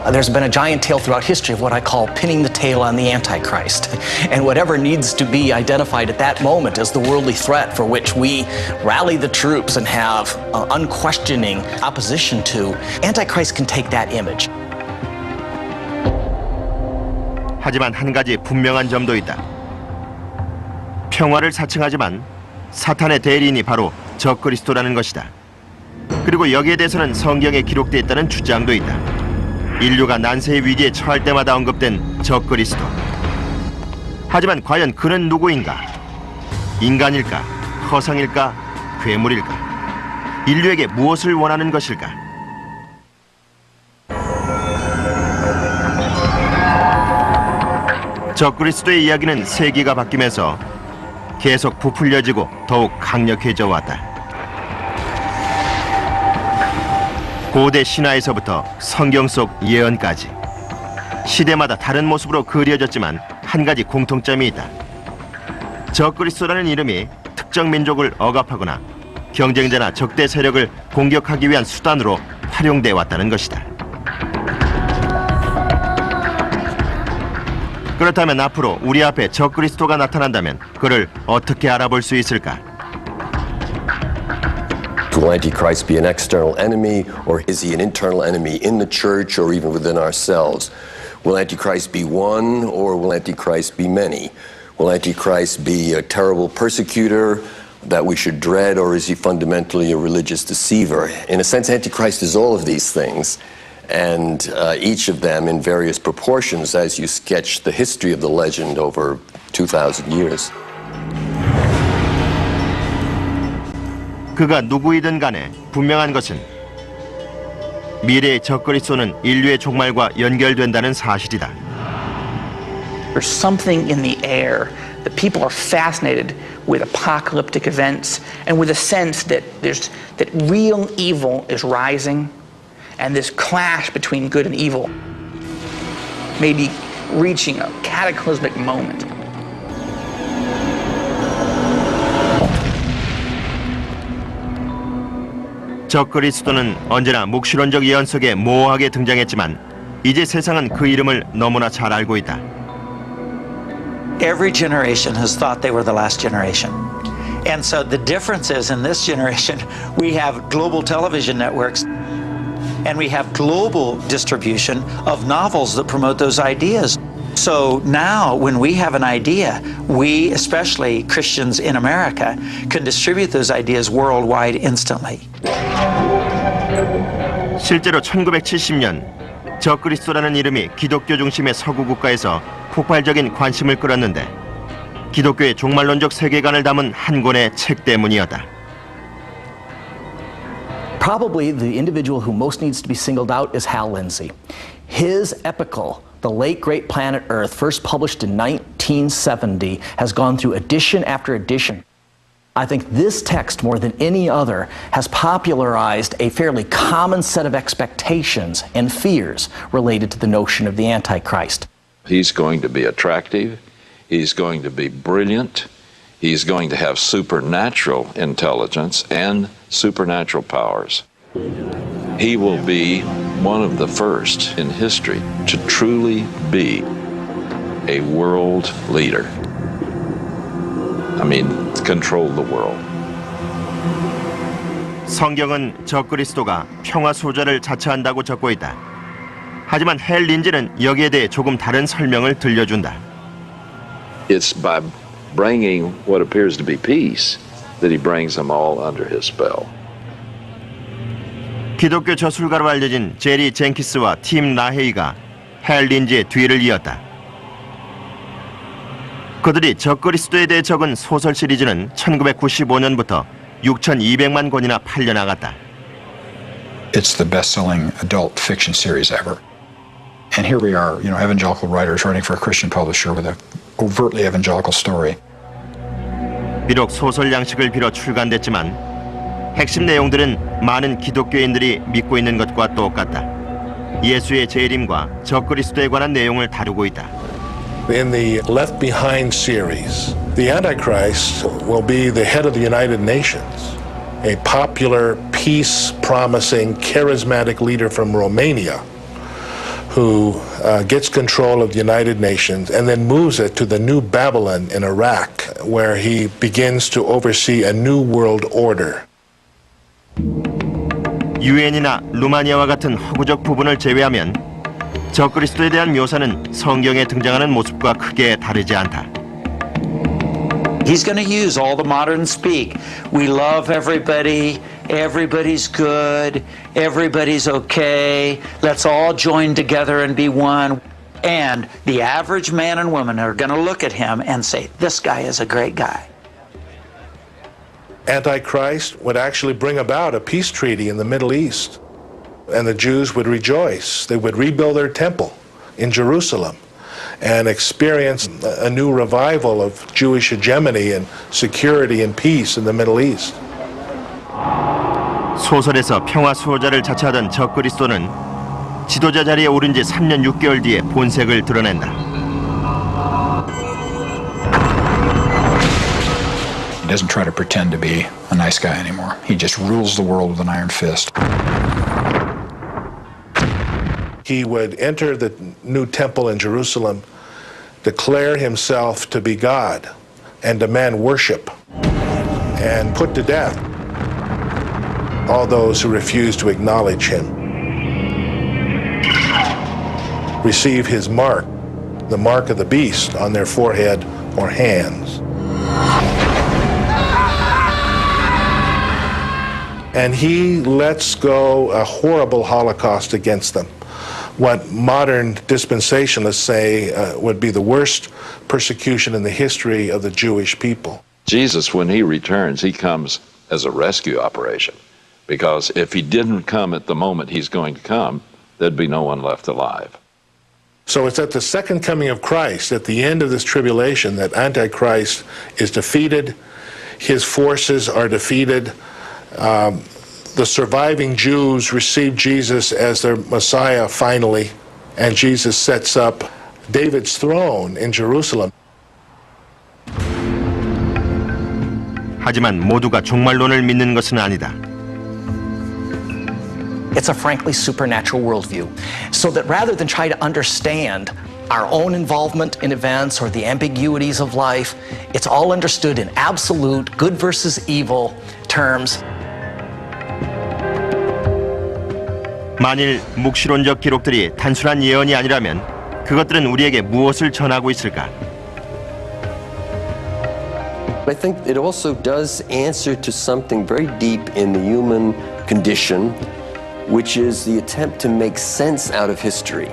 E: There's been a giant tale throughout history of what I call pinning the tail on the Antichrist. And whatever needs to be identified at that moment as the worldly threat for which we rally the troops and have unquestioning opposition to, Antichrist can take that image.
A: 하지만 한 가지 분명한 점도 있다. 평화를 사칭하지만 사탄의 대리인이 바로 적그리스도라는 것이다. 그리고 여기에 대해서는 성경에 기록되어 있다는 주장도 있다. 인류가 난세의 위기에 처할 때마다 언급된 적그리스도. 하지만 과연 그는 누구인가? 인간일까? 허상일까? 괴물일까? 인류에게 무엇을 원하는 것일까? 적그리스도의 이야기는 세기가 바뀌면서 계속 부풀려지고 더욱 강력해져 왔다. 고대 신화에서부터 성경 속 예언까지 시대마다 다른 모습으로 그려졌지만 한 가지 공통점이 있다. 적그리스도라는 이름이 특정 민족을 억압하거나 경쟁자나 적대 세력을 공격하기 위한 수단으로 활용돼 왔다는 것이다. 그렇다면 앞으로 우리 앞에 적그리스도가 나타난다면 그를 어떻게 알아볼 수 있을까?
U: Will Antichrist be an external enemy, or is he an internal enemy in the church or even within ourselves? Will Antichrist be one, or will Antichrist be many? Will Antichrist be a terrible persecutor that we should dread, or is he fundamentally a religious deceiver? In a sense, Antichrist is all of these things, and each of them in various proportions as you sketch the history of the legend over 2,000 years.
A: 그가 누구이든 간에 분명한 것은 미래의 적그리스도는 인류의 종말과 연결된다는 사실이다.
B: There's something in the air that people are fascinated with apocalyptic events and with a sense that real evil is rising and this clash between good and evil may be reaching a cataclysmic moment.
A: 적그리스도는 언제나 묵시론적 예언 속에 모호하게 등장했지만 이제 세상은 그 이름을 너무나 잘 알고 있다.
H: Every generation has thought they were the last generation. And so the difference is in this generation, we have global television networks and we have global distribution of novels that promote those ideas. So now when we have an idea, we, especially Christians in America, can distribute those ideas worldwide instantly.
A: 실제로 1970년 적그리스도라는 이름이 기독교 중심의 서구 국가에서 폭발적인 관심을 끌었는데 기독교의 종말론적 세계관을 담은 한 권의 책 때문이었다.
E: Probably the individual who most needs to be singled out is Hal Lindsey. His epical, The Late Great Planet Earth, first published in 1970, has gone through edition after edition. I think this text, more than any other, has popularized a fairly common set of expectations and fears related to the notion of the Antichrist.
F: He's going to be attractive. He's going to be brilliant. He's going to have supernatural intelligence and supernatural powers. He will be one of the first in history to truly be a world leader. I mean, control the world.
A: 성경은 적그리스도가 평화 소자를 자처한다고 적고 있다. 하지만 헬 린지는 여기에 대해 조금 다른 설명을 들려준다.
F: It's by bringing what appears to be peace that he brings them all under his spell.
A: 기독교 저술가로 알려진 제리 젠키스와 팀 라헤이가 헬 린지의 뒤를 이었다. 그들이 적그리스도에 대해 적은 소설 시리즈는 1995년부터 6,200만 권이나 팔려나갔다.
D: It's the best-selling adult fiction series ever. And here we are, evangelical writers writing for a Christian publisher with an overtly evangelical story.
A: 비록 소설 양식을 빌어 출간됐지만 핵심 내용들은 많은 기독교인들이 믿고 있는 것과 똑같다. 예수의 재림과 적그리스도에 관한 내용을 다루고 있다.
I: In the Left Behind series, the Antichrist will be the head of the United Nations, a popular, peace-promising, charismatic leader from Romania who gets control of the United Nations and then moves it to the New Babylon in Iraq, where he begins to oversee a new world order.
A: 유엔이나 루마니아와 같은 허구적 부분을 제외하면 적그리스도에 대한 묘사는 성경에 등장하는 모습과 크게 다르지 않다.
H: He's going to use all the modern speak. We love everybody. Everybody's good. Everybody's okay. Let's all join together and be one. And the average man and woman are going to look at him and say, this guy is a great guy.
I: Antichrist would actually bring about a peace treaty in the Middle East, and the Jews would rejoice. They would rebuild their temple in Jerusalem and experience a new revival of Jewish hegemony and security and peace in the Middle East.
A: 소설에서 평화 수호자를 자처하던 적그리스도는 지도자 자리에 오른 지 3년 6개월 뒤에 본색을 드러낸다.
D: He doesn't try to pretend to be a nice guy anymore. He just rules the world with an iron fist.
I: He would enter the new temple in Jerusalem, declare himself to be God, and demand worship, and put to death all those who refuse to acknowledge him. Receive his mark, the mark of the beast, on their forehead or hands. And he lets go a horrible holocaust against them. What modern dispensationalists say would be the worst persecution in the history of the Jewish people.
F: Jesus, when he returns, he comes as a rescue operation. Because if he didn't come at the moment he's going to come, there'd be no one left alive.
I: So it's at the second coming of Christ, at the end of this tribulation, that Antichrist is defeated, his forces are defeated. The surviving Jews receive Jesus as their Messiah finally, and Jesus sets up David's throne in Jerusalem.
A: 하지만 모두가 종말론을 믿는 것은 아니다.
E: It's a frankly supernatural worldview. So that rather than try to understand our own involvement in events or the ambiguities of life, it's all understood in absolute good versus evil terms.
A: 만일 묵시론적 기록들이 단순한 예언이 아니라면 그것들은 우리에게 무엇을 전하고 있을까?
U: I think it also does answer to something very deep in the human condition, which is the attempt to make sense out of history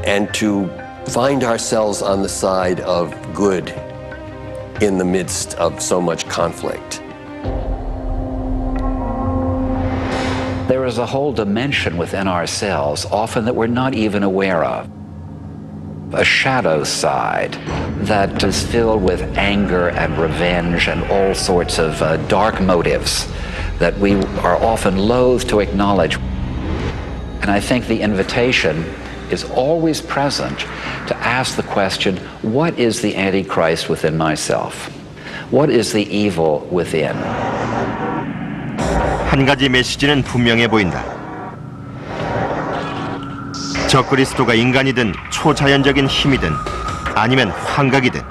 U: and to find ourselves on the side of good in the midst of so much conflict.
R: There is a whole dimension within ourselves, often that we're not even aware of. A shadow side that is filled with anger and revenge and all sorts of dark motives that we are often loath to acknowledge. And I think the invitation is always present to ask the question, what is the Antichrist within myself? What is the evil within?
A: 한 가지 메시지는 분명해 보인다. 적그리스도가 인간이든 초자연적인 힘이든 아니면 환각이든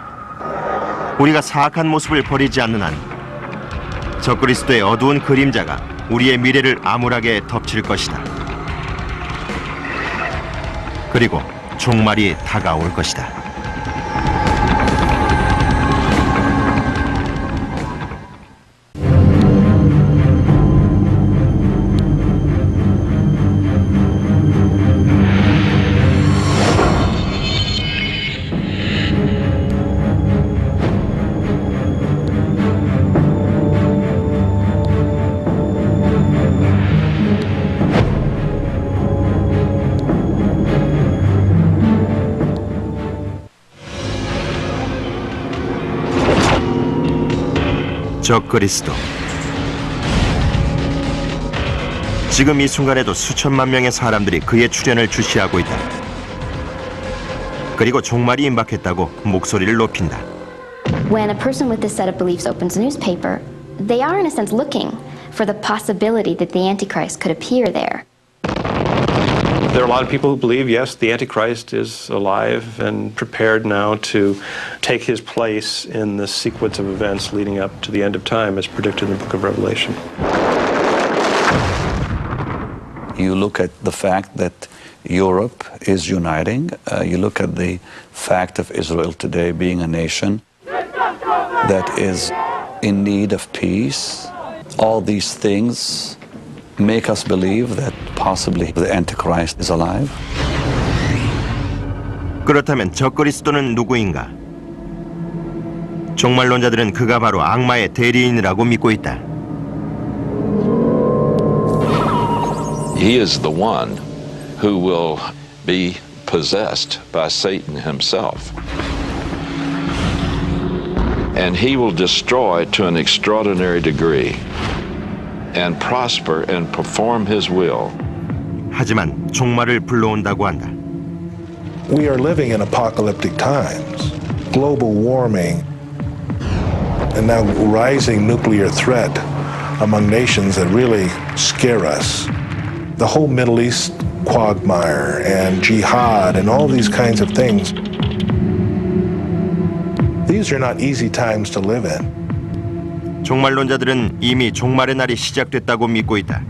A: 우리가 사악한 모습을 버리지 않는 한 적그리스도의 어두운 그림자가 우리의 미래를 암울하게 덮칠 것이다. 그리고 종말이 다가올 것이다. 적그리스도. 지금 이 순간에도 수천만 명의 사람들이 그의 출현을 주시하고 있다. 그리고 종말이 임박했다고 목소리를 높인다.
L: When a person with this set of beliefs opens a newspaper, they are in a sense looking for the possibility that the Antichrist could appear there.
N: There are a lot of people who believe, yes, the Antichrist is alive and prepared now to take his place in the sequence of events leading up to the end of time as predicted in the book of Revelation.
G: You look at the fact that Europe is uniting. You look at the fact of Israel today being a nation that is in need of peace. All these things make us believe that possibly the Antichrist is alive.
A: 그렇다면 적그리스도는 누구인가? 종말론자들은 그가 바로 악마의 대리인이라고 믿고 있다.
F: He is the one who will be possessed by Satan himself. And he will destroy to an extraordinary degree and prosper and perform his will.
A: 하지만 종말을 불러온다고 한다.
I: We are living in apocalyptic times. Global warming and now rising nuclear threat among nations that really scare us. The whole Middle East quagmire and jihad and all these kinds of things. These are not easy times to live in.
A: 종말론자들은 이미 종말의 날이 시작됐다고 믿고 있다.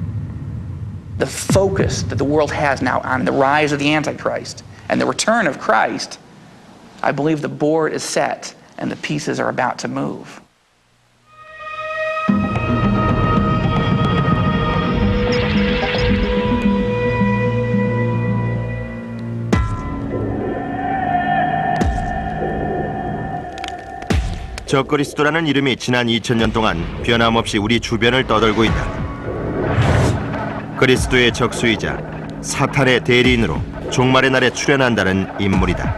B: The focus that the world has now on the rise of the Antichrist and the return of Christ, I believe the board is set and the pieces are about to move.
A: 적그리스도라는 이름이 지난 2000년 동안 변함없이 우리 주변을 떠돌고 있다. 그리스도의 적수이자 사탄의 대리인으로 종말의 날에 출현한다는 인물이다.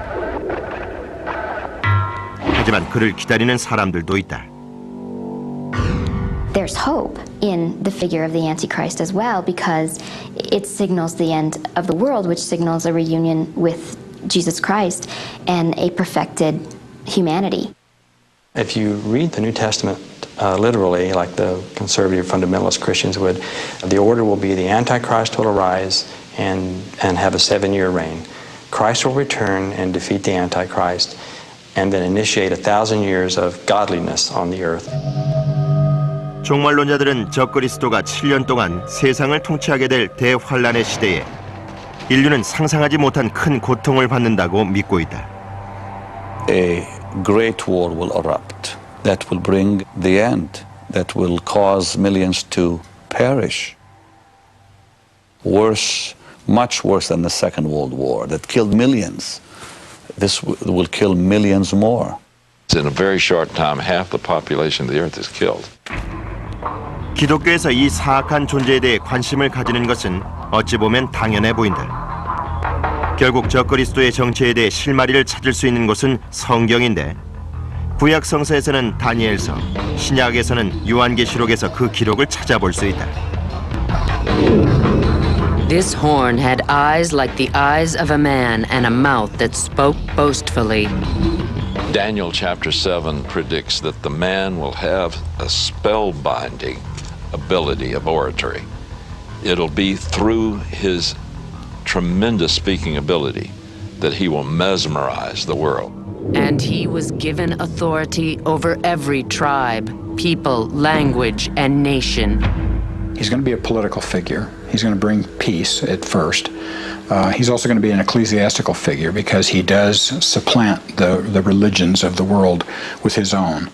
A: 하지만 그를 기다리는 사람들도 있다.
L: There's hope in the figure of the Antichrist as well because it signals the end of the world, which signals a reunion with Jesus Christ and a perfected humanity.
S: If you read the New Testament literally, like the conservative fundamentalist Christians would, the order will be the Antichrist will arise and have a 7-year reign. Christ will return and defeat the Antichrist and then initiate 1,000 years of godliness on the earth.
A: 종말론자들은 적그리스도가 7년 동안 세상을 통치하게 될 대환란의 시대에 인류는 상상하지 못한 큰 고통을 받는다고 믿고 있다.
G: A great war will erupt that will bring the end, that will cause millions to perish. Worse, much worse than the Second World War that killed millions. This will kill millions more.
F: In a very short time, half the population of the earth is killed.
A: 기독교에서 이 사악한 존재에 대해 관심을 가지는 것은 어찌 보면 당연해 보인다. 결국 적그리스도의 정체에 대해 실마리를 찾을 수 있는 곳은 성경인데 구약 성서에서는 다니엘서, 신약에서는 요한계시록에서 그 기록을 찾아볼 수 있다.
O: This horn had eyes like the eyes of a man and a mouth that spoke boastfully.
F: Daniel chapter 7 predicts that the man will have a spellbinding ability of oratory. It'll be through his tremendous speaking ability that he will mesmerize the world.
O: And he was given authority over every tribe, people, language, and nation.
D: He's going to be a political figure. He's going to bring peace at first. He's also going to be an ecclesiastical figure because he does supplant the religions of the world with his own.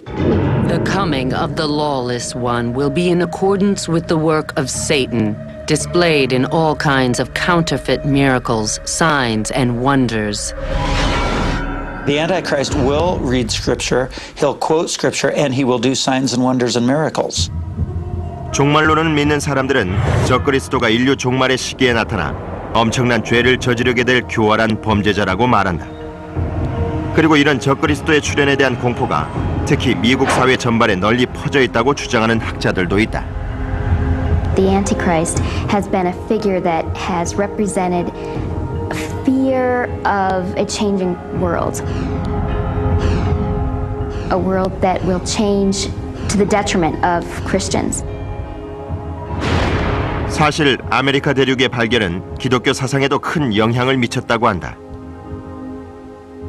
O: The coming of the lawless one will be in accordance with the work of Satan, displayed in all kinds of counterfeit miracles, signs, and wonders.
H: The Antichrist will read Scripture, he'll quote Scripture, and he will do signs and wonders and miracles.
A: 종말론을 믿는 사람들은 적그리스도가 인류 종말의 시기에 나타나 엄청난 죄를 저지르게 될 교활한 범죄자라고 말한다. 그리고 이런 적그리스도의 출현에 대한 공포가 특히 미국 사회 전반에 널리 퍼져 있다고 주장하는 학자들도 있다.
L: The Antichrist has been a figure that has represented fear of a changing world. A world that will change to the detriment of Christians.
A: 사실 아메리카 대륙의 발견은 기독교 사상에도 큰 영향을 미쳤다고 한다.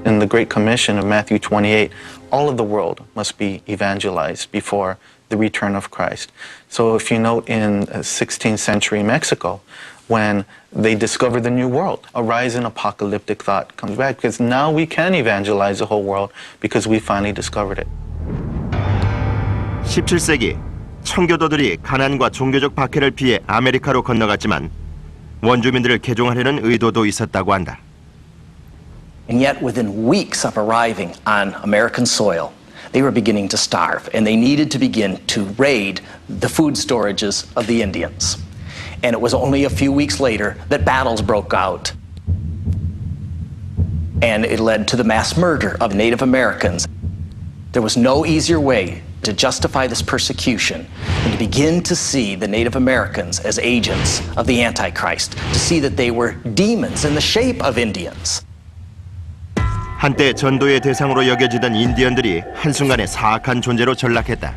T: In the Great Commission of Matthew 28, all of the world must be evangelized before the return of Christ. So if you note in 16th century Mexico, when they discovered the New World, a rise in apocalyptic thought comes back because now we can evangelize the whole world because we finally discovered it.
A: 17세기 청교도들이 가난과 종교적 박해를 피해 아메리카로 건너갔지만 원주민들을 개종하려는 의도도 있었다고 한다.
E: And yet, within weeks of arriving on American soil, they were beginning to starve, and they needed to begin to raid the food storages of the Indians. And it was only a few weeks later that battles broke out, and it led to the mass murder of Native Americans. There was no easier way to justify this persecution than to begin to see the Native Americans as agents of the Antichrist, to see that they were demons in the shape of Indians.
A: 한때 전도의 대상으로 여겨지던 인디언들이 한순간에 사악한 존재로 전락했다.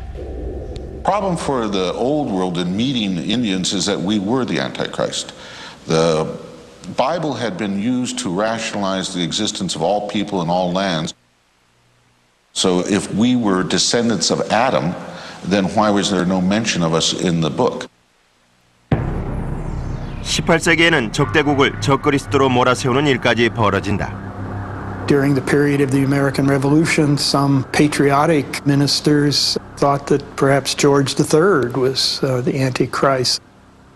J: Problem for the old world in meeting Indians is that we were the Antichrist. The Bible had been used to rationalize the existence of all people in all lands. So if we were descendants of Adam, then why was there no mention of us in the book?
A: 18세기에는 적대국을 적그리스도로 몰아세우는 일까지 벌어진다.
M: During the period of the American Revolution, some patriotic ministers thought that perhaps George III was the Antichrist.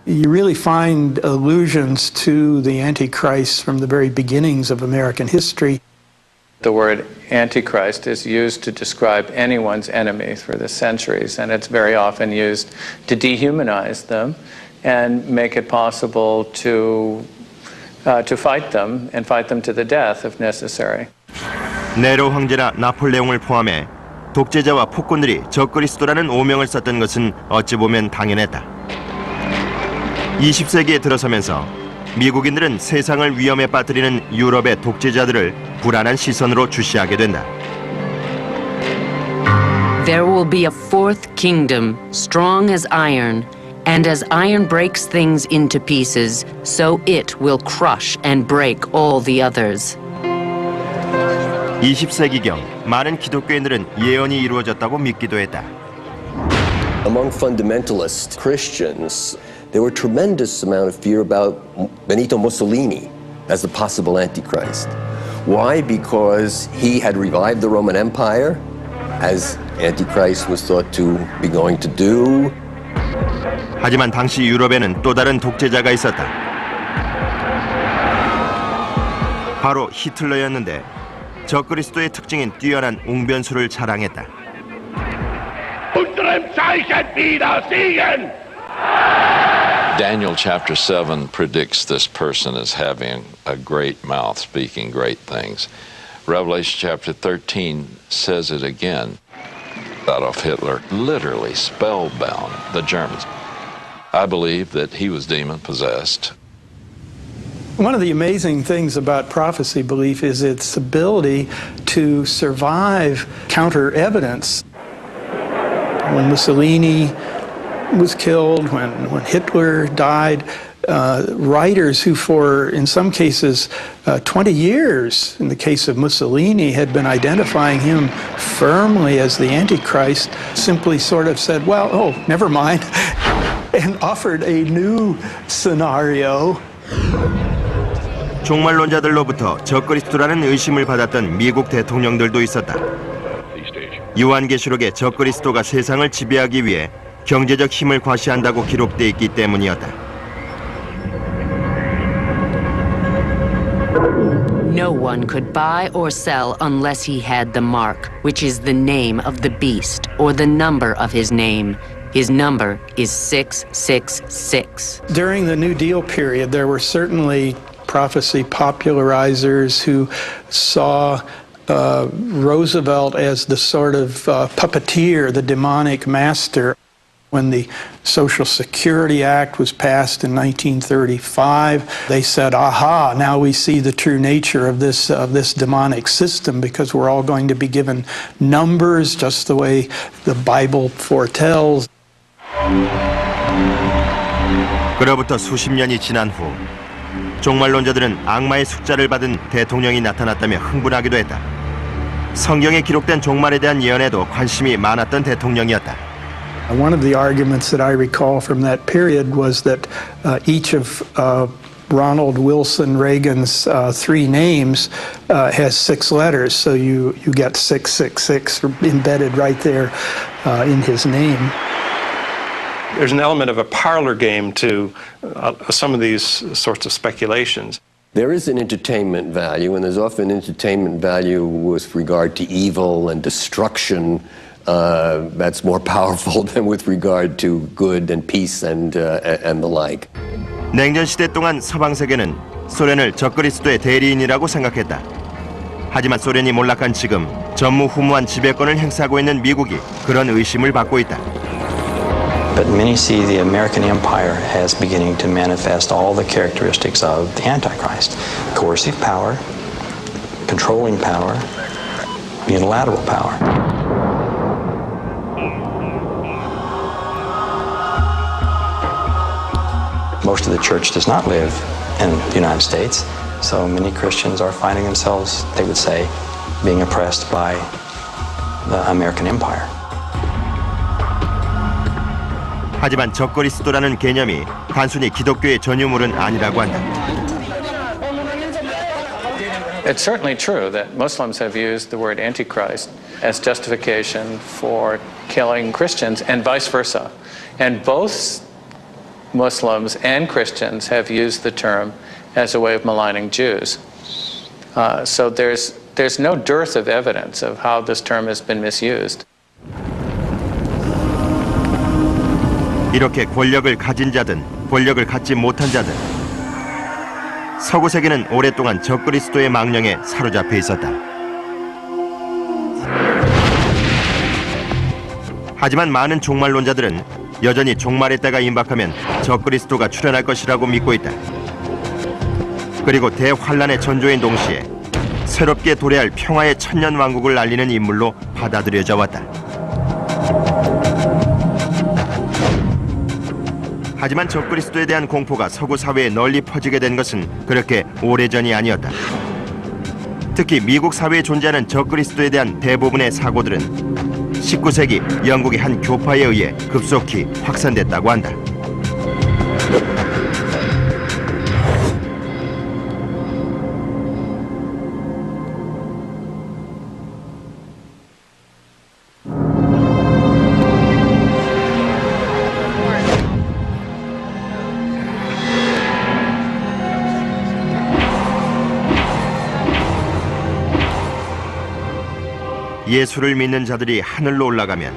M: You really find allusions to the Antichrist from the very beginnings of American history.
K: The word Antichrist is used to describe anyone's enemy through the centuries, and it's very often used to dehumanize them and make it possible to fight them and fight them to the death if necessary.
A: 네로 황제나 나폴레옹을 포함해 독재자와 폭군들이 적그리스도라는 오명을 썼던 것은 어찌 보면 당연했다. 20세기에 들어서면서 미국인들은 세상을 위험에 빠뜨리는 유럽의 독재자들을 불안한 시선으로 주시하게 된다.
O: There will be a fourth kingdom, strong as iron, and as iron breaks things into pieces, so it will crush and break all the others.
A: 20세기경 많은 기독교인들은 예언이 이루어졌다고 믿기도 했다.
U: Among fundamentalist Christians, there were tremendous amount of fear about Benito Mussolini as the possible Antichrist. Why? Because he had revived the Roman Empire, as Antichrist was thought to be going to do.
A: 하지만 당시 유럽에는 또 다른 독재자가 있었다. 바로 히틀러였는데 적그리스도의 특징인 뛰어난 웅변수를 자랑했다.
F: Daniel chapter 7 predicts this person as having a great mouth, speaking great things. Revelation chapter 13 says it again. Adolf Hitler literally spellbound the Germans. I believe that he was demon-possessed.
M: One of the amazing things about prophecy belief is its ability to survive counter evidence. When Mussolini was killed, when Hitler died, writers who in some cases, 20 years, in the case of Mussolini, had been identifying him firmly as the Antichrist, simply sort of said, well, oh, never mind, and offered a new scenario.
A: 종말론자들로부터 적그리스도라는 의심을 받았던 미국 대통령들도 있었다. 요한계시록에 적그리스도가 세상을 지배하기 위해 경제적 힘을 과시한다고 기록돼 있기 때문이었다.
O: No one could buy or sell unless he had the mark, which is the name of the beast, or the number of his name. His number is 666.
M: During the New Deal period, there were certainly prophecy popularizers who saw Roosevelt as the sort of puppeteer, the demonic master. When the Social Security Act was passed in 1935, they said, aha, now we see the true nature of this demonic system, because we're all going to be given numbers just the way the Bible foretells.
A: 그로부터 수십 년이 지난 후 종말론자들은 악마의 숫자를 받은 대통령이 나타났다며 흥분하기도 했다. 성경에 기록된 종말에 대한 예언에도 관심이 많았던 대통령이었다.
M: One of the arguments that I recall from that period was that each of Ronald Wilson Reagan's three names has 6 letters, so you get 666 embedded right there in his name.
N: There's an element of a parlor game to some of these sorts of speculations.
U: There is an entertainment value, and there's often entertainment value with regard to evil and destruction. That's more powerful than with regard to good and peace and the like.
A: 냉전 시대 동안 서방 세계는 소련을 적그리스도의 대리인이라고 생각했다. 하지만 소련이 몰락한 지금 전무후무한 지배권을 행사하고 있는 미국이 그런 의심을 받고 있다.
S: But many see the American empire as beginning to manifest all the characteristics of the Antichrist. Coercive power, controlling power, unilateral power. Most of the church does not live in the United States, so many Christians are finding themselves, they would say, being oppressed by the American empire.
A: 하지만 적그리스도라는 개념이 단순히 기독교의 전유물은 아니라고 한다.
K: It's certainly true that Muslims have used the word Antichrist as justification for killing Christians and vice versa. And both Muslims and Christians have used the term as a way of maligning Jews. So there's no dearth of evidence of how this term has been misused.
A: 이렇게 권력을 가진 자든 권력을 갖지 못한 자든 서구 세계는 오랫동안 적그리스도의 망령에 사로잡혀 있었다. 하지만 많은 종말론자들은 여전히 종말의 때가 임박하면 적그리스도가 출현할 것이라고 믿고 있다. 그리고 대환란의 전조인 동시에 새롭게 도래할 평화의 천년왕국을 알리는 인물로 받아들여져 왔다. 하지만 적그리스도에 대한 공포가 서구 사회에 널리 퍼지게 된 것은 그렇게 오래전이 아니었다. 특히 미국 사회에 존재하는 적그리스도에 대한 대부분의 사고들은 19세기 영국의 한 교파에 의해 급속히 확산됐다고 한다. 예수를 믿는 자들이 하늘로 올라가면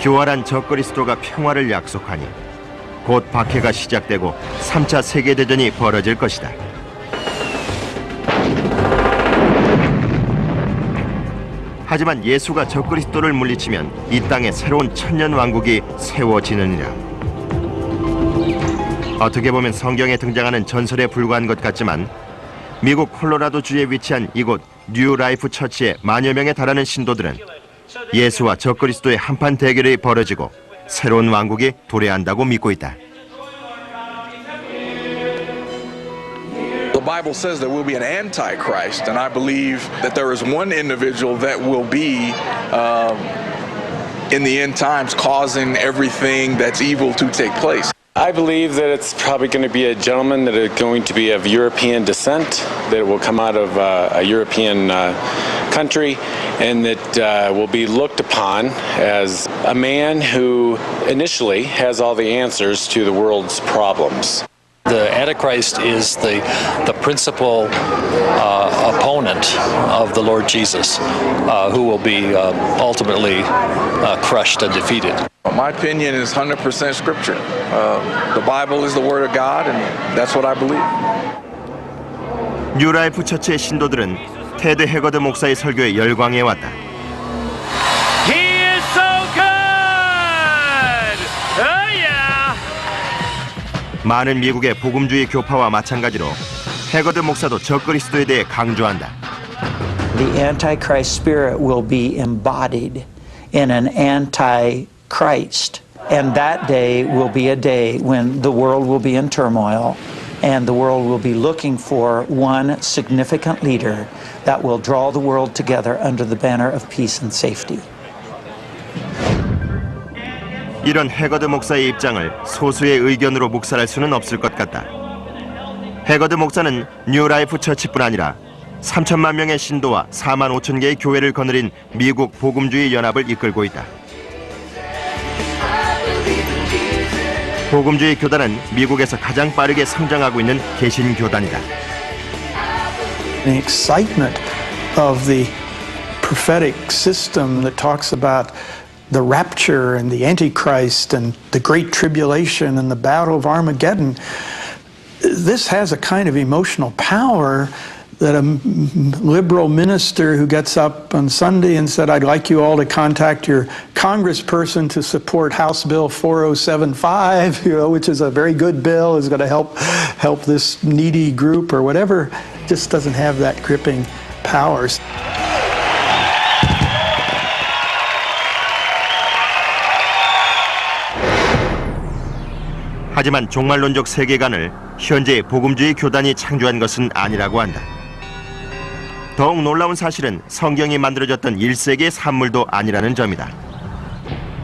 A: 교활한 적그리스도가 평화를 약속하니 곧 박해가 시작되고 3차 세계대전이 벌어질 것이다. 하지만 예수가 적그리스도를 물리치면 이 땅에 새로운 천년왕국이 세워지느니라. 어떻게 보면 성경에 등장하는 전설에 불과한 것 같지만 미국 콜로라도주에 위치한 이곳 뉴 라이프 처치의 만여 명에 달하는 신도들은 예수와 적그리스도의 한판 대결이 벌어지고 새로운 왕국이 도래한다고 믿고 있다.
P: The Bible says there will be an antichrist, and I believe that there is one individual that will be in the end times causing everything that's evil to take place.
Q: I believe that it's probably going to be a gentleman that is going to be of European descent, that will come out of a European country, and that will be looked upon as a man who initially has all the answers to the world's problems.
W: The Antichrist is the principal opponent of the Lord Jesus, who will be ultimately crushed and defeated.
P: My opinion is 100% scripture. The Bible is the word of God, and that's what I believe.
A: 뉴라이프 처치의 신도들은 테드 해거드 목사의 설교에 열광해 왔다.
C: He is so good! Oh yeah!
A: 많은 미국의 복음주의 교파와 마찬가지로 해거드 목사도 적그리스도에 대해 강조한다.
H: The Antichrist spirit will be embodied in an anti-Christ. And that day will be a day when the world will be in turmoil and the world will be looking for one significant leader that will draw the world together under the banner of peace and safety.
A: 이런 해거드 목사의 입장을 소수의 의견으로 묵살할 수는 없을 것 같다. 해거드 목사는 뉴라이프 처치뿐 아니라 3천만 명의 신도와 4만 5천 개의 교회를 거느린 미국 복음주의 연합을 이끌고 있다. 복음주의 교단은 미국에서 가장 빠르게 성장하고 있는 개신교단이다.
M: The excitement of the prophetic system that talks about the rapture and the Antichrist and the Great Tribulation and the Battle of Armageddon, this has a kind of emotional power that a liberal minister who gets up on Sunday and said, I'd like you all to contact your congressperson to support House Bill 4075, which is a very good bill, is going to help this needy group or whatever, just doesn't have that gripping power.
A: 하지만 종말론적 세계관을 현재의 복음주의 교단이 창조한 것은 아니라고 한다. 더욱 놀라운 사실은 성경이 만들어졌던 1세기의 산물도 아니라는 점이다.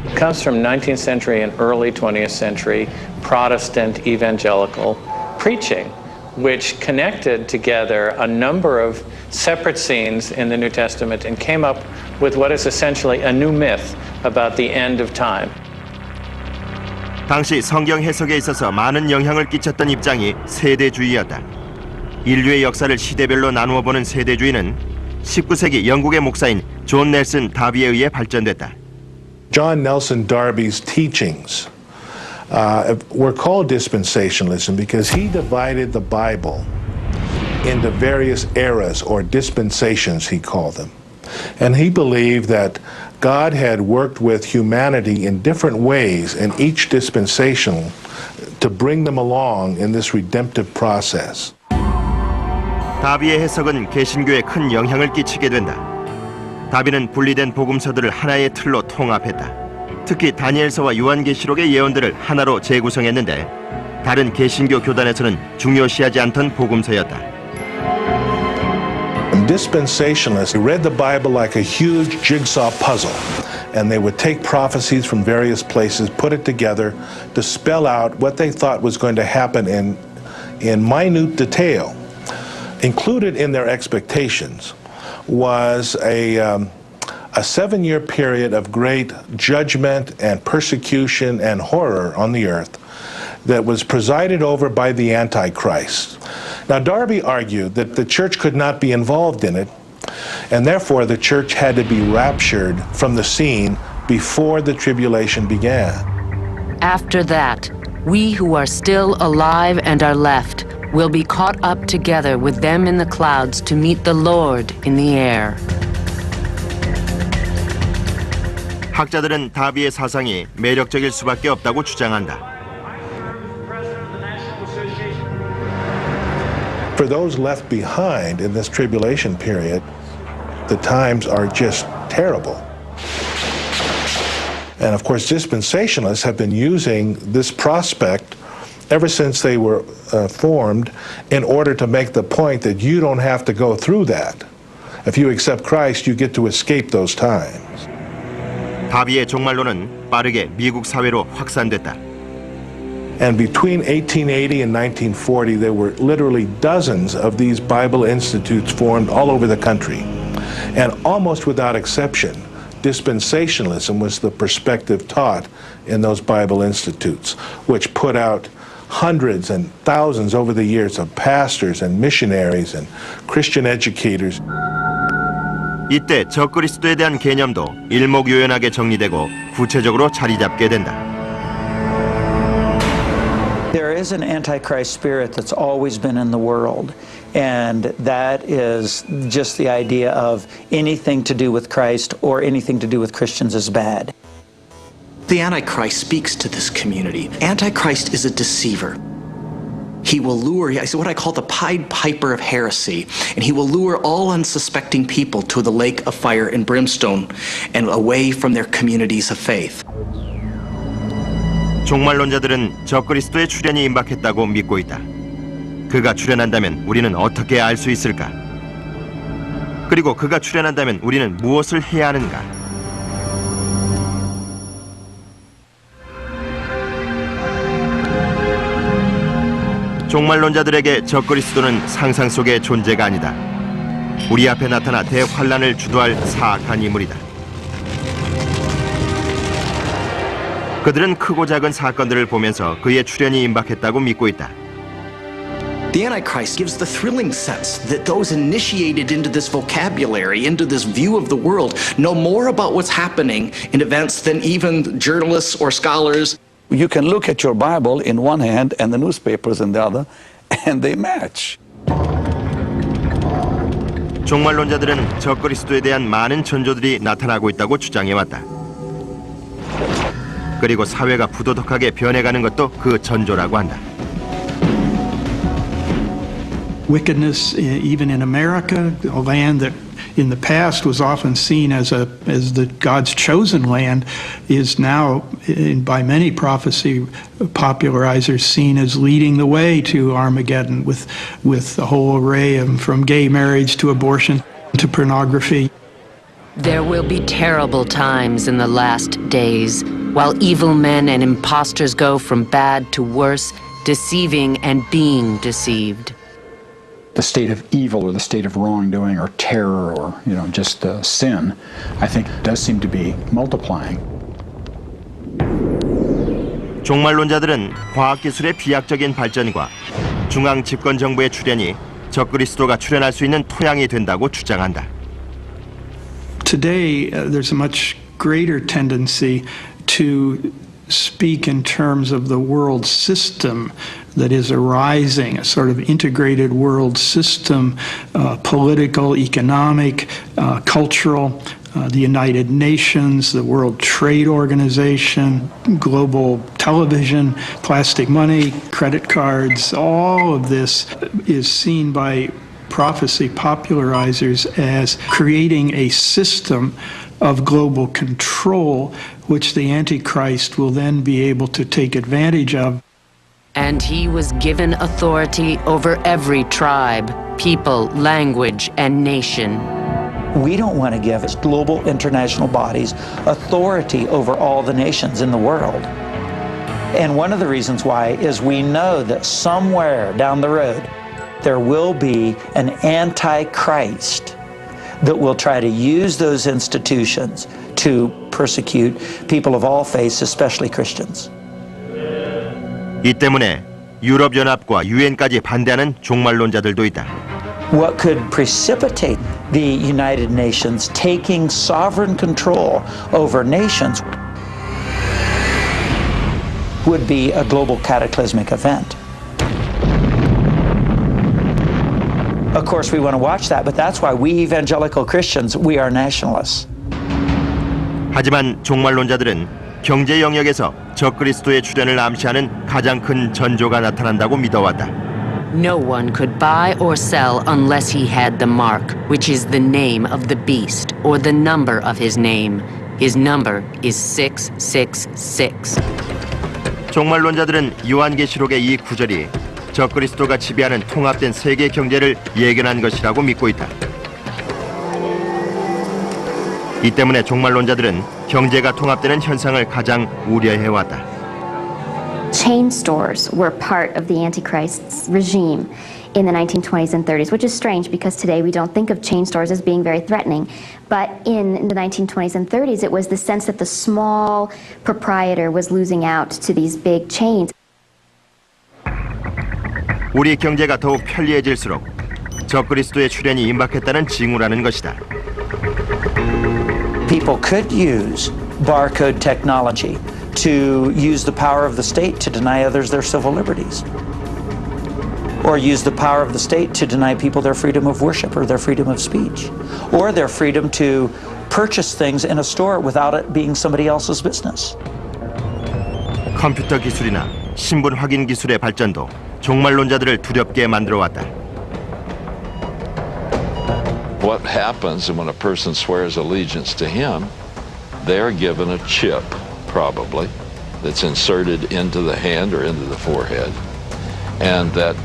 K: It comes from 19th century and early 20th century Protestant evangelical preaching, which connected together a number of separate scenes in the New Testament and came up with what is essentially a new myth about the end of time.
A: 당시 성경 해석에 있어서 많은 영향을 끼쳤던 입장이 세대주의였다. 인류의 역사를 시대별로 나누어 보는 세대주의는 19세기 영국의 목사인 존 넬슨 다비에 의해 발전됐다.
I: John Nelson Darby's teachings were called dispensationalism because he divided the Bible into various eras or dispensations, he called them. And he believed that God had worked with humanity in different ways in each dispensation to bring them along in this redemptive process.
A: 다비의 해석은 개신교에 큰 영향을 끼치게 된다. 다비는 분리된 복음서들을 하나의 틀로 통합했다. 특히 다니엘서와 요한계시록의 예언들을 하나로 재구성했는데 다른 개신교 교단에서는 중요시하지 않던 복음서였다.
I: Dispensationalists read the Bible like a huge jigsaw puzzle, and they would take prophecies from various places, put it together to spell out what they thought was going to happen in minute detail. Included in their expectations was a 7-year period of great judgment and persecution and horror on the earth that was presided over by the Antichrist. Now, Darby argued that the church could not be involved in it, and therefore the church had to be raptured from the scene before the tribulation began.
O: After that, we who are still alive and are left will be caught up together with them in the clouds to meet the Lord in the air.
A: 학자들은 다비의 사상이 매력적일 수밖에 없다고 주장한다.
I: For those left behind in this tribulation period, the times are just terrible. And of course, dispensationalists have been using this prospect ever since they were formed in order to make the point that you don't have to go through that. If you accept Christ, you get to escape those times.
A: 다비의 종말론은 빠르게 미국 사회로 확산됐다.
I: And between 1880 and 1940, there were literally dozens of these Bible institutes formed all over the country. And almost without exception, dispensationalism was the perspective taught in those Bible institutes, which put out hundreds and thousands over the years of pastors and missionaries and Christian educators.
A: 이때 적그리스도에 대한 개념도 일목요연하게 정리되고 구체적으로 자리 잡게 된다.
H: There is an Antichrist spirit that's always been in the world, and that is just the idea of anything to do with Christ or anything to do with Christians is bad.
E: The Antichrist speaks to this community. Antichrist is a deceiver. He will lure, he's what I call the Pied Piper of heresy, and he will lure all unsuspecting people to the lake of fire and brimstone and away from their communities of faith.
A: 종말론자들은 적그리스도의 출현이 임박했다고 믿고 있다. 그가 출현한다면 우리는 어떻게 알 수 있을까? 그리고 그가 출현한다면 우리는 무엇을 해야 하는가? 종말론자들에게 적그리스도는 상상 속의 존재가 아니다. 우리 앞에 나타나 대환란을 주도할 사악한 인물이다. 그들은 크고 작은 사건들을 보면서 그의 출현이 임박했다고 믿고 있다.
E: The Antichrist gives the thrilling sense that those initiated into this vocabulary, into this view of the world, know more about what's happening in events than even journalists or scholars.
G: You can look at your Bible in one hand and the newspapers in the other, and they match.
A: 종말론자들은 적그리스도에 대한 많은 전조들이 나타나고 있다고 주장해왔다. 그리고 사회가 부도덕하게 변해가는 것도 그 전조라고 한다.
M: Wickedness, even in America, a land that in the past was often seen as the God's chosen land, is now, by many prophecy popularizers, seen as leading the way to Armageddon, with a whole array of, from gay marriage to abortion to pornography.
O: There will be terrible times in the last days, while evil men and impostors go from bad to worse, deceiving and being deceived.
D: The state of evil or the state of wrongdoing or terror or, just sin, I think does seem to be multiplying.
A: 종말론자들은 과학기술의 비약적인 발전과 중앙 집권 정부의 출현이 적그리스도가 출현할 수 있는 토양이 된다고 주장한다.
M: Today, there's a much greater tendency to speak in terms of the world system that is arising, a sort of integrated world system, political, economic, cultural, the United Nations, the World Trade Organization, global television, plastic money, credit cards. All of this is seen by prophecy popularizers as creating a system of global control, which the Antichrist will then be able to take advantage of.
O: And he was given authority over every tribe, people, language, and nation.
H: We don't want to give global international bodies authority over all the nations in the world. And one of the reasons why is we know that somewhere down the road there will be an Antichrist that will try to use those institutions to persecute people of all faiths, especially Christians.
A: 이 때문에 유럽연합과 유엔까지 반대하는 종말론자들도 있다.
H: What could precipitate the United Nations taking sovereign control over nations would be a global cataclysmic event. Of course, we want to watch that, but that's why we evangelical Christians, we are nationalists.
A: 하지만 종말론자들은 경제 영역에서 적그리스도의 출현을 암시하는 가장 큰 전조가 나타난다고 믿어왔다.
O: No one could buy or sell unless he had the mark, which is the name of the beast, or the number of his name. His number is 666.
A: 종말론자들은 요한계시록의 이 구절이 적그리스도가 지배하는 통합된 세계 경제를 예견한 것이라고 믿고 있다. 이 때문에 종말론자들은 경제가 통합되는 현상을 가장 우려해왔다.
L: Chain stores were part of the Antichrist's regime in the 1920s and 30s, which is strange because today we don't think of chain stores as being very threatening. But in the 1920s and 30s, it was the sense that the small proprietor was losing out to these big chains.
A: 우리 경제가 더욱 편리해질수록 적그리스도의 출현이 임박했다는 징후라는 것이다.
H: People could use barcode technology to use the power of the state to deny others their civil liberties, or use the power of the state to deny people their freedom of worship or their freedom of speech, or their freedom to purchase things in a store without it being somebody else's business.
A: 컴퓨터 기술이나 신분 확인 기술의 발전도 종말론자들을 두렵게 만들어 왔다.
F: What happens when a person swears allegiance to him? They're given a chip, probably, that's inserted into the hand or into the forehead, and that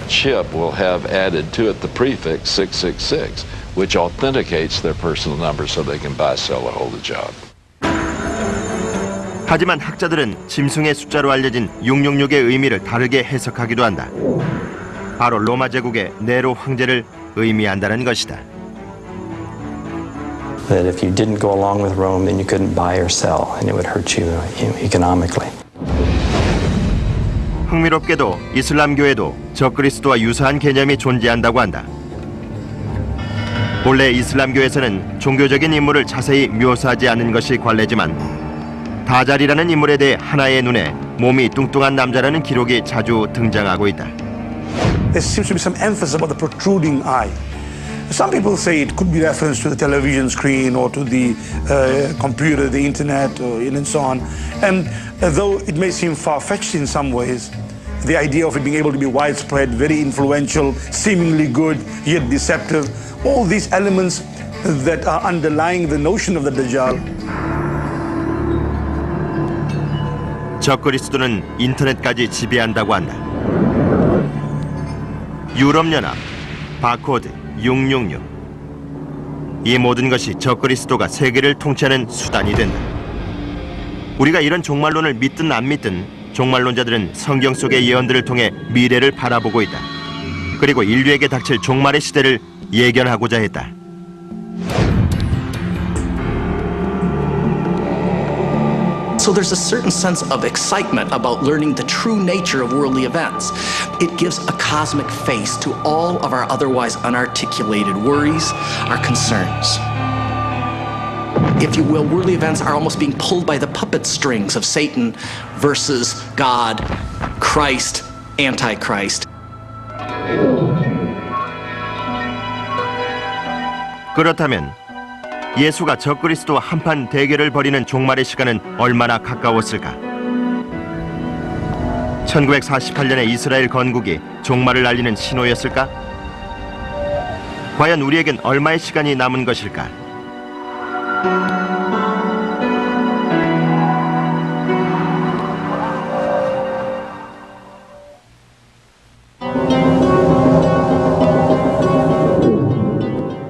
F: chip will have added to it the prefix 666, which authenticates their personal number so they can buy, sell, or hold a job.
A: 하지만 학자들은 짐승의 숫자로 알려진 666의 의미를 다르게 해석하기도 한다. 바로 로마 제국의 네로 황제를 의미한다는 것이다.
S: That if you didn't go along with Rome, then you couldn't buy or sell, and it would hurt you economically.
A: 흥미롭게도 이슬람교에도 적그리스도와 유사한 개념이 존재한다고 한다. 본래 이슬람교에서는 종교적인 인물을 자세히 묘사하지 않는 것이 관례지만 다잘이라는 인물에 대해 하나의 눈에 몸이 뚱뚱한 남자라는 기록이 자주 등장하고 있다.
B: There seems to be some emphasis about the protruding eye. Some people say it could be reference to the television screen or to the computer, the internet, and so on. And though it may seem far-fetched in some ways, the idea of it being able to be widespread, very influential, seemingly good, yet deceptive, all these elements that are underlying the notion of the Dajjal.
A: 적그리스도는 인터넷까지 지배한다고 한다. 유럽연합, 바코드, 666. 이 모든 것이 적그리스도가 세계를 통치하는 수단이 된다. 우리가 이런 종말론을 믿든 안 믿든 종말론자들은 성경 속의 예언들을 통해 미래를 바라보고 있다. 그리고 인류에게 닥칠 종말의 시대를 예견하고자 했다.
E: So there's a certain sense of excitement about learning the true nature of worldly events. It gives a cosmic face to all of our otherwise unarticulated worries, our concerns. If you will, worldly events are almost being pulled by the puppet strings of Satan versus God, Christ, Antichrist.
A: 그렇다면 예수가 적그리스도와 한판 대결을 벌이는 종말의 시간은 얼마나 가까웠을까? 1948년의 이스라엘 건국이 종말을 알리는 신호였을까? 과연 우리에겐 얼마의 시간이 남은 것일까?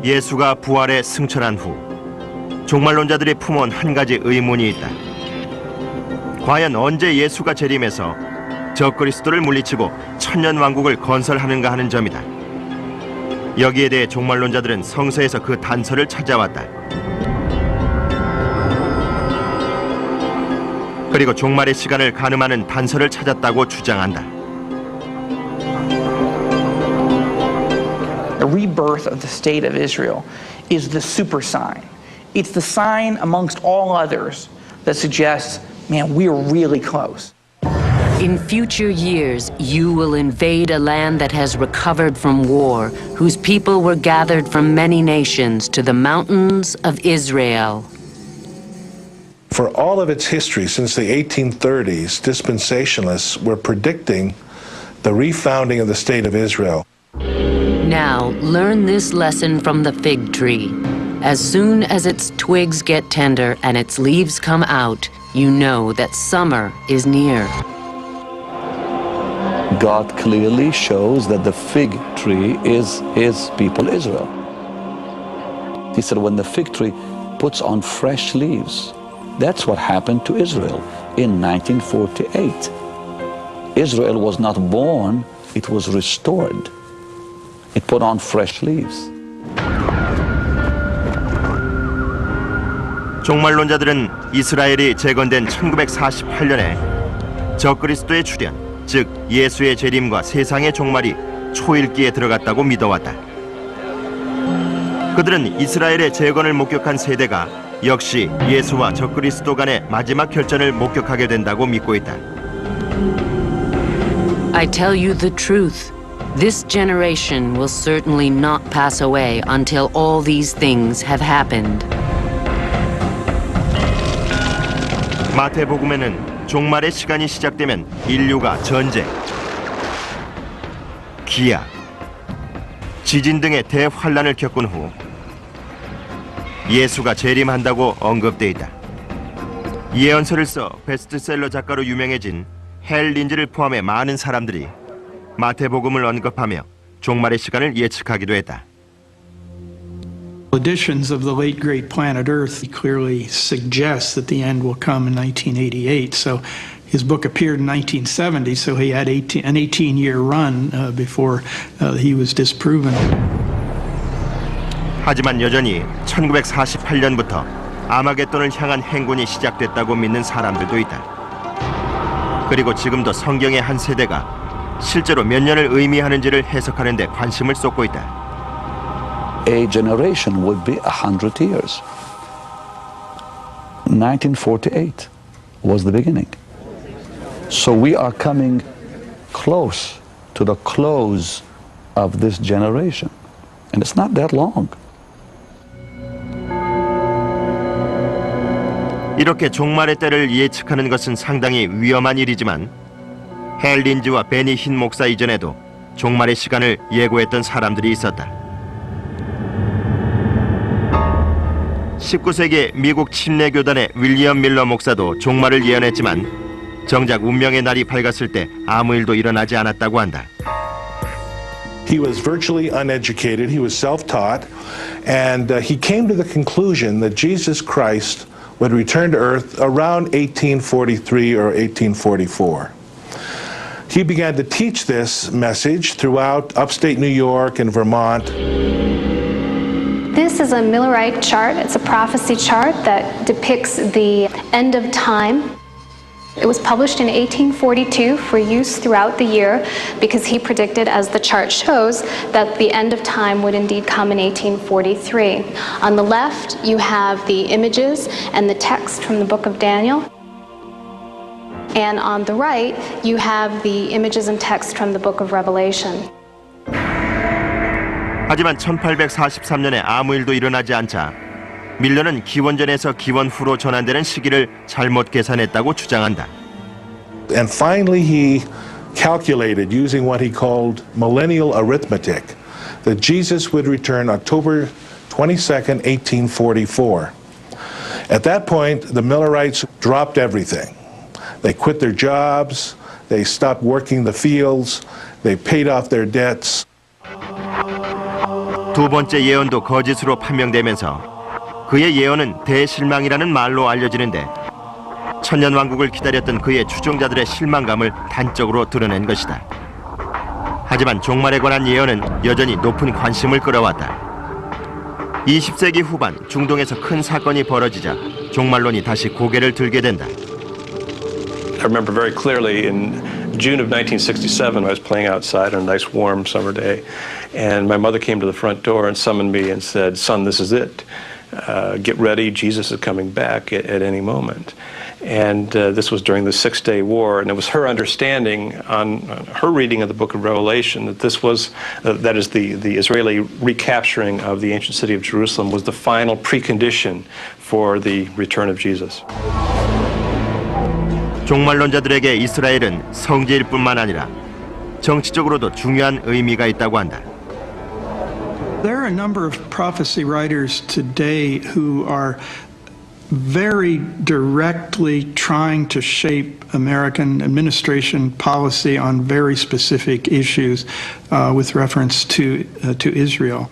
A: 예수가 부활에 승천한 후 종말론자들이 품어온 한 가지 의문이 있다. 과연 언제 예수가 재림해서 적그리스도를 물리치고 천년왕국을 건설하는가 하는 점이다. 여기에 대해 종말론자들은 성서에서 그 단서를 찾아왔다. 그리고 종말의 시간을 가늠하는 단서를 찾았다고 주장한다.
R: The rebirth of the state of Israel is the super sign. It's the sign amongst all others that suggests, man, we are really close.
O: In future years, you will invade a land that has recovered from war, whose people were gathered from many nations to the mountains of Israel.
I: For all of its history since the 1830s, dispensationalists were predicting the refounding of the state of Israel.
O: Now, learn this lesson from the fig tree. As soon as its twigs get tender and its leaves come out, you know that summer is near.
G: God clearly shows that the fig tree is his people Israel. He said when the fig tree puts on fresh leaves, that's what happened to Israel in 1948. Israel was not born, it was restored. It put on fresh leaves.
A: 종말론자들은 이스라엘이 재건된 1948년에 적그리스도의 출현, 즉 예수의 재림과 세상의 종말이 초일기에 들어갔다고 믿어왔다. 그들은 이스라엘의 재건을 목격한 세대가 역시 예수와 적그리스도 간의 마지막 결전을 목격하게 된다고 믿고 있다.
O: I tell you the truth. This generation will certainly not pass away until all these things have happened.
A: 마태복음에는 종말의 시간이 시작되면 인류가 전쟁, 기아, 지진 등의 대환란을 겪은 후 예수가 재림한다고 언급돼 있다. 예언서를 써 베스트셀러 작가로 유명해진 헬 린즈를 포함해 많은 사람들이 마태복음을 언급하며 종말의 시간을 예측하기도 했다.
M: Editions of the late great planet Earth clearly suggest that the end will come in 1988. So his book appeared in 1970, so he had an 18-year run before he was disproven.
A: 하지만 여전히 1948년부터 아마겟돈을 향한 행군이 시작됐다고 믿는 사람들도 있다. 그리고 지금도 성경의 한 세대가 실제로 몇 년을 의미하는지를 해석하는 데 관심을 쏟고 있다.
G: A generation would be 100 years. 1948 was the beginning. So we are coming close to the close of this generation. And it's not that long.
A: 이렇게 종말의 때를 예측하는 것은 상당히 위험한 일이지만 헬 린즈와 베니 흰 목사 이전에도 종말의 시간을 예고했던 사람들이 있었다. 19세기 미국 침례교단의 윌리엄 밀러 목사도 종말을 예언했지만 정작 운명의 날이 밝았을 때 아무 일도 일어나지 않았다고 한다.
I: He was virtually uneducated, he was self-taught, and he came to the conclusion that Jesus Christ would return to earth around 1843 or 1844. He began to teach this message throughout upstate New York and Vermont.
J: This is a Millerite chart. It's a prophecy chart that depicts the end of time. It was published in 1842 for use throughout the year because he predicted, as the chart shows, that the end of time would indeed come in 1843. On the left, you have the images and the text from the book of Daniel. And on the right, you have the images and text from the book of Revelation.
A: 하지만 1843년에 아무 일도 일어나지 않자 밀러는 기원전에서 기원 후로 전환되는 시기를 잘못 계산했다고 주장한다.
I: And finally he calculated using what he called millennial arithmetic that Jesus would return October 22nd, 1844. At that point, the Millerites dropped everything. They quit their jobs, they stopped working the fields, they paid off their debts.
A: 두 번째 예언도 거짓으로 판명되면서 그의 예언은 대실망이라는 말로 알려지는데 천년왕국을 기다렸던 그의 추종자들의 실망감을 단적으로 드러낸 것이다. 하지만 종말에 관한 예언은 여전히 높은 관심을 끌어왔다. 20세기 후반 중동에서 큰 사건이 벌어지자 종말론이 다시 고개를 들게 된다.
N: I remember very clearly in June of 1967, I was playing outside on a nice warm summer day, and my mother came to the front door and summoned me and said, "Son, this is it. Get ready, Jesus is coming back at any moment." And this was during the Six-Day War, and it was her understanding on her reading of the book of Revelation that this was, that is the Israeli recapturing of the ancient city of Jerusalem was the final precondition for the return of Jesus.
A: 종말론자들에게 이스라엘은 성지일 뿐만 아니라 정치적으로도 중요한 의미가 있다고 한다.
M: There are a number of prophecy writers today who are very directly trying to shape American administration policy on very specific issues with reference to Israel.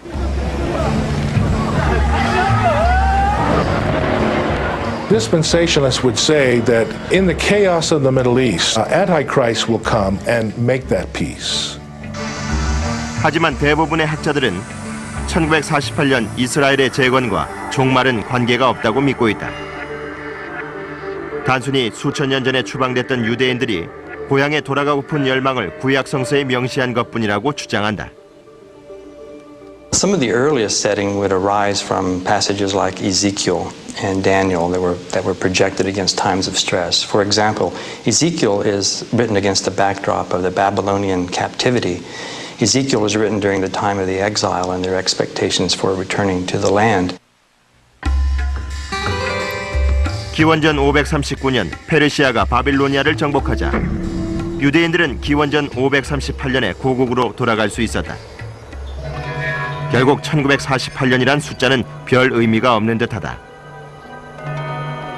I: Dispensationalists would say that in the chaos of the Middle East, Antichrist will come and make that peace.
A: 하지만 대부분의 학자들은 1948년 이스라엘의 재건과 종말은 관계가 없다고 믿고 있다. 단순히 수천 년 전에 추방됐던 유대인들이 고향에 돌아가고픈 열망을 구약 성서에 명시한 것뿐이라고 주장한다.
S: Some of the earliest setting would arise from passages like Ezekiel and Daniel that were projected against times of stress. For example, Ezekiel is written against the backdrop of the Babylonian captivity. Ezekiel was written during the time of the exile and their expectations for returning to the land.
A: 기원전 539년 페르시아가 바빌로니아를 정복하자 유대인들은 기원전 538년에 고국으로 돌아갈 수 있었다. 결국 1948년이란 숫자는 별 의미가 없는 듯하다.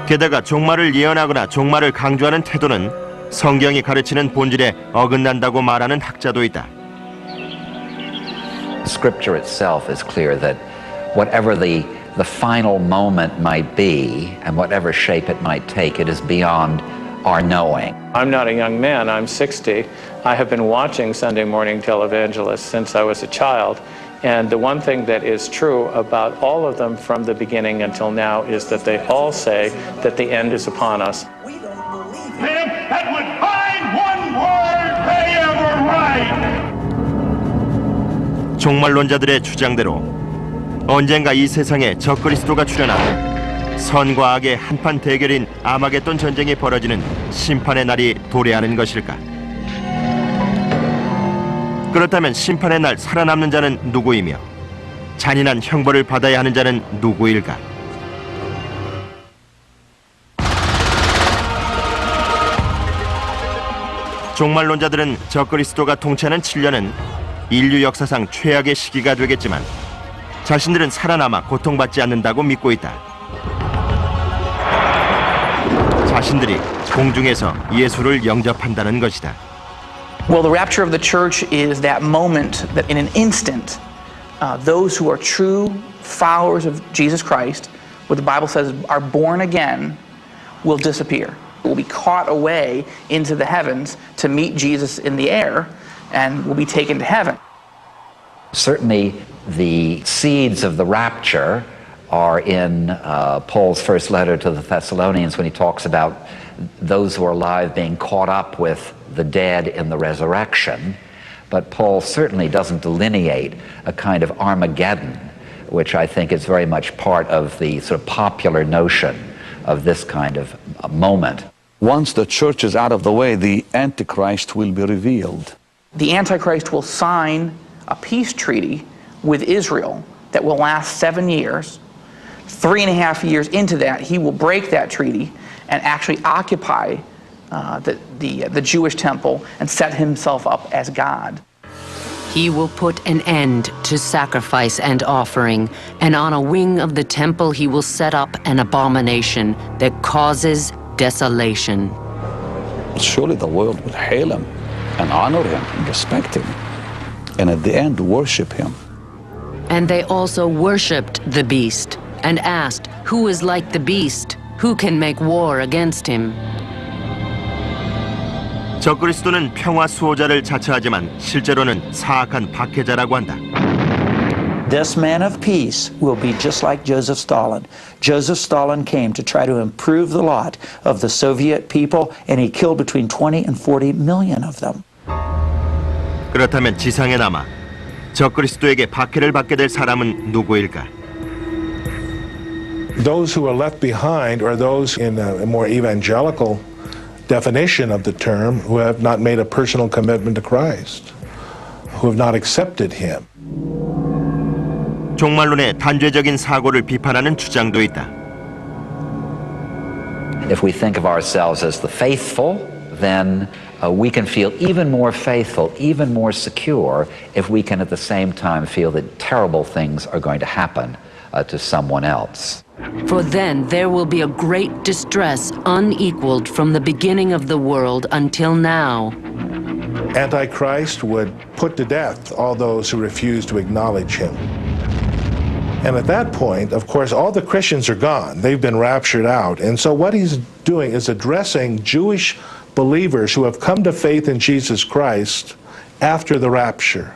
A: 게다가 종말을 예언하거나 종말을 강조하는 태도는 성경이 가르치는 본질에 어긋난다고 말하는 학자도 있다.
T: Scripture itself is clear that whatever the final moment might be and whatever shape it might take, it is beyond our knowing.
K: I'm not a young man, I'm 60. I have been watching Sunday morning televangelists since I was a child. And the one thing that is true about all of them from the beginning until now is that they all say that the end is upon us.
C: That would find one word they ever write.
A: 종말론자들의 주장대로 언젠가 이 세상에 적그리스도가 출현하고 선과 악의 한판 대결인 아마겟돈 전쟁이 벌어지는 심판의 날이 도래하는 것일까? 그렇다면 심판의 날 살아남는 자는 누구이며 잔인한 형벌을 받아야 하는 자는 누구일까? 종말론자들은 적그리스도가 통치하는 7년은 인류 역사상 최악의 시기가 되겠지만 자신들은 살아남아 고통받지 않는다고 믿고 있다. 자신들이 공중에서 예수를 영접한다는 것이다.
R: Well, the rapture of the church is that moment that in an instant, those who are true followers of Jesus Christ, what the Bible says are born again, will disappear. Will be caught away into the heavens to meet Jesus in the air and will be taken to heaven.
T: Certainly, the seeds of the rapture are in Paul's first letter to the Thessalonians when he talks about those who are alive being caught up with the dead in the resurrection. But Paul certainly doesn't delineate a kind of Armageddon, which I think is very much part of the sort of popular notion of this kind of moment.
G: Once the church is out of the way, the Antichrist will be revealed.
R: The Antichrist will sign a peace treaty with Israel that will last 7 years. 3.5 years into that, he will break that treaty and actually occupy the Jewish temple and set himself up as God.
O: He will put an end to sacrifice and offering, and on a wing of the temple he will set up an abomination that causes desolation.
G: Surely the world will hail him and honor him and respect him, and at the end worship him.
O: And they also worshipped the beast and asked, "Who is like the beast? Who can make war against him?"
A: 적그리스도는 평화 수호자를 자처하지만 실제로는 사악한 박해자라고 한다.
H: This man of peace will be just like Joseph Stalin. Joseph Stalin came to try to improve the lot of the Soviet people, and he killed between 20 and 40 million of them.
A: 그렇다면 지상에 남아 적그리스도에게 박해를 받게 될 사람은 누구일까?
I: Those who are left behind are those in a more evangelical definition of the term who have not made a personal commitment to Christ, who have not accepted him.
A: 종말론의 단죄적인 사고를 비판하는 주장도 있다.
T: If we think of ourselves as the faithful, then we can feel even more faithful, even more secure, if we can at the same time feel that terrible things are going to happen to someone else.
O: For then there will be a great distress unequaled from the beginning of the world until now.
I: Antichrist would put to death all those who refuse to acknowledge him. And at that point, of course, all the Christians are gone. They've been raptured out. And so what he's doing is addressing Jewish believers who have come to faith in Jesus Christ after the rapture.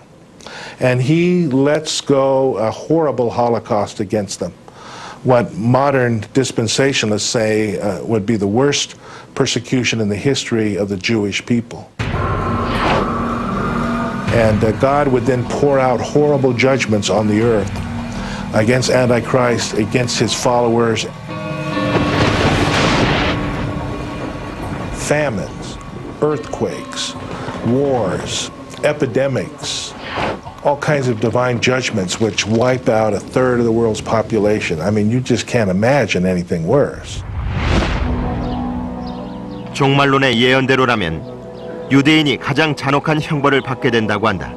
I: And he lets go a horrible Holocaust against them. What modern dispensationalists say would be the worst persecution in the history of the Jewish people. And God would then pour out horrible judgments on the earth against Antichrist, against his followers. Famines, earthquakes, wars, epidemics, all kinds of divine judgments which wipe out a third of the world's population. I mean, you just can't imagine anything worse.
A: 종말론의 예언대로라면 유대인이 가장 잔혹한 형벌을 받게 된다고 한다.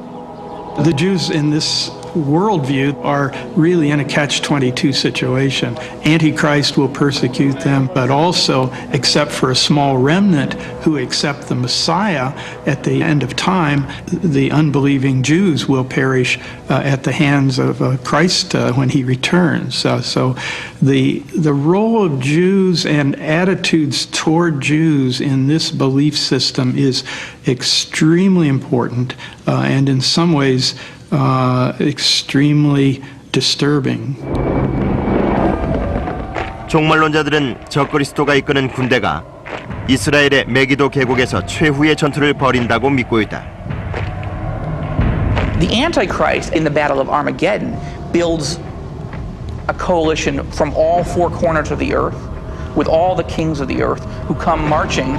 M: The Jews in this worldview are really in a catch-22 situation. Antichrist will persecute them, but also, except for a small remnant who accept the Messiah at the end of time, the unbelieving Jews will perish at the hands of Christ when he returns. So the role of Jews and attitudes toward Jews in this belief system is extremely important and in some ways extremely disturbing.
A: 종말론자들은 적그리스도가 이끄는 군대가 이스라엘의 메기도 계곡에서 최후의 전투를 벌인다고 믿고 있다.
R: The Antichrist in the Battle of Armageddon builds a coalition from all four corners of the earth, with all the kings of the earth who come marching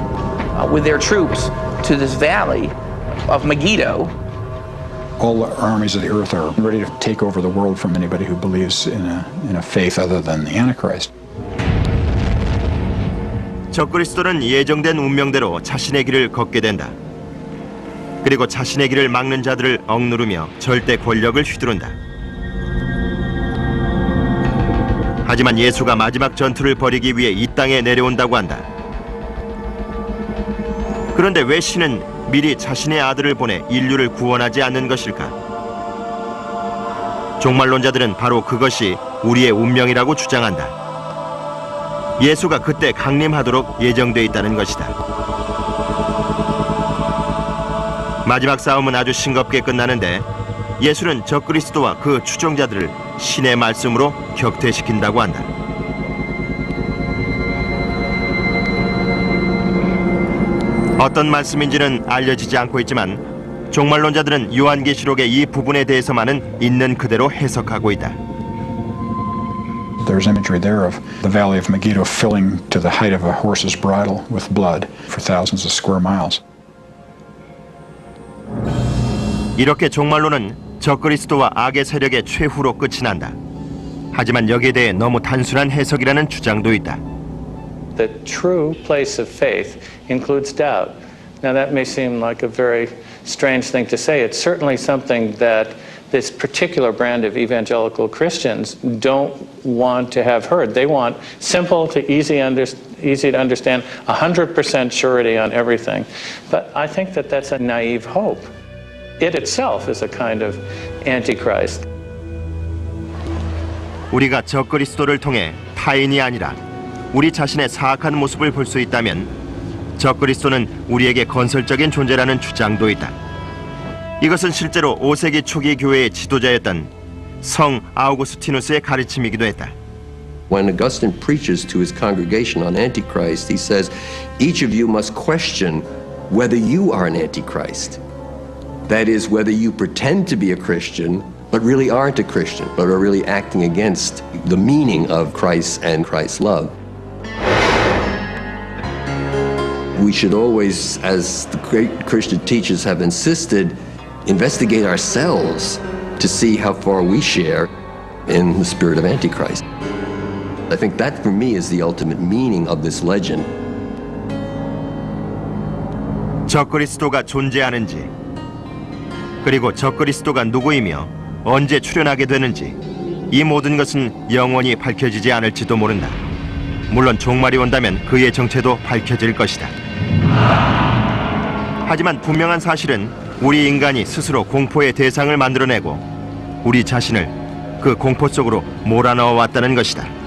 R: with their troops to this valley of Megiddo.
D: All the armies of the earth are ready to take over the world from anybody who believes in a faith other than the Antichrist.
A: 적그리스도는 예정된 운명대로 자신의 길을 걷게 된다. 그리고 자신의 길을 막는 자들을 억누르며 절대 권력을 휘두른다. 하지만 예수가 마지막 전투를 벌이기 위해 이 땅에 내려온다고 한다. 그런데 왜 신은 미리 자신의 아들을 보내 인류를 구원하지 않는 것일까? 종말론자들은 바로 그것이 우리의 운명이라고 주장한다. 예수가 그때 강림하도록 예정돼 있다는 것이다. 마지막 싸움은 아주 싱겁게 끝나는데 예수는 적그리스도와 그 추종자들을 신의 말씀으로 격퇴시킨다고 한다. 어떤 말씀인지는 알려지지 않고 있지만 종말론자들은 요한계시록의 이 부분에 대해서만은 있는 그대로 해석하고 있다.
D: There's imagery there of the valley of Megiddo filling to the height of a horse's bridle with blood for thousands of square miles.
A: 이렇게 종말론은 적그리스도와 악의 세력의 최후로 끝이 난다. 하지만 여기에 대해 너무 단순한 해석이라는 주장도 있다.
K: The true place of faith includes doubt. Now that may seem like a very strange thing to say. It's certainly something that this particular brand of evangelical Christians don't want to have heard. They want simple to easy to understand, 100% surety on everything. But I think that that's a naive hope. It itself is a kind of antichrist.
A: 우리가 적그리스도를 통해 타인이 아니라 우리 자신의 사악한 모습을 볼 수 있다면 적그리스도는 우리에게 건설적인 존재라는 주장도 있다. 이것은 실제로 5세기 초기 교회의 지도자였던 성 아우구스티누스의 가르침이기도 했다.
Q: When Augustine preaches to his congregation on Antichrist, he says, each of you must question whether you are an Antichrist. That is, whether you pretend to be a Christian, but really aren't a Christian, but are really acting against the meaning of Christ and Christ's love. We should always, as the great Christian teachers have insisted, investigate ourselves to see how far we share in the spirit of Antichrist. I think that, for me, is the ultimate meaning of this legend.
A: 적그리스도가 존재하는지, 그리고 적그리스도가 누구이며 언제 출현하게 되는지, 이 모든 것은 영원히 밝혀지지 않을지도 모른다. 물론 종말이 온다면 그의 정체도 밝혀질 것이다. 하지만 분명한 사실은 우리 인간이 스스로 공포의 대상을 만들어내고 우리 자신을 그 공포 속으로 몰아넣어 왔다는 것이다.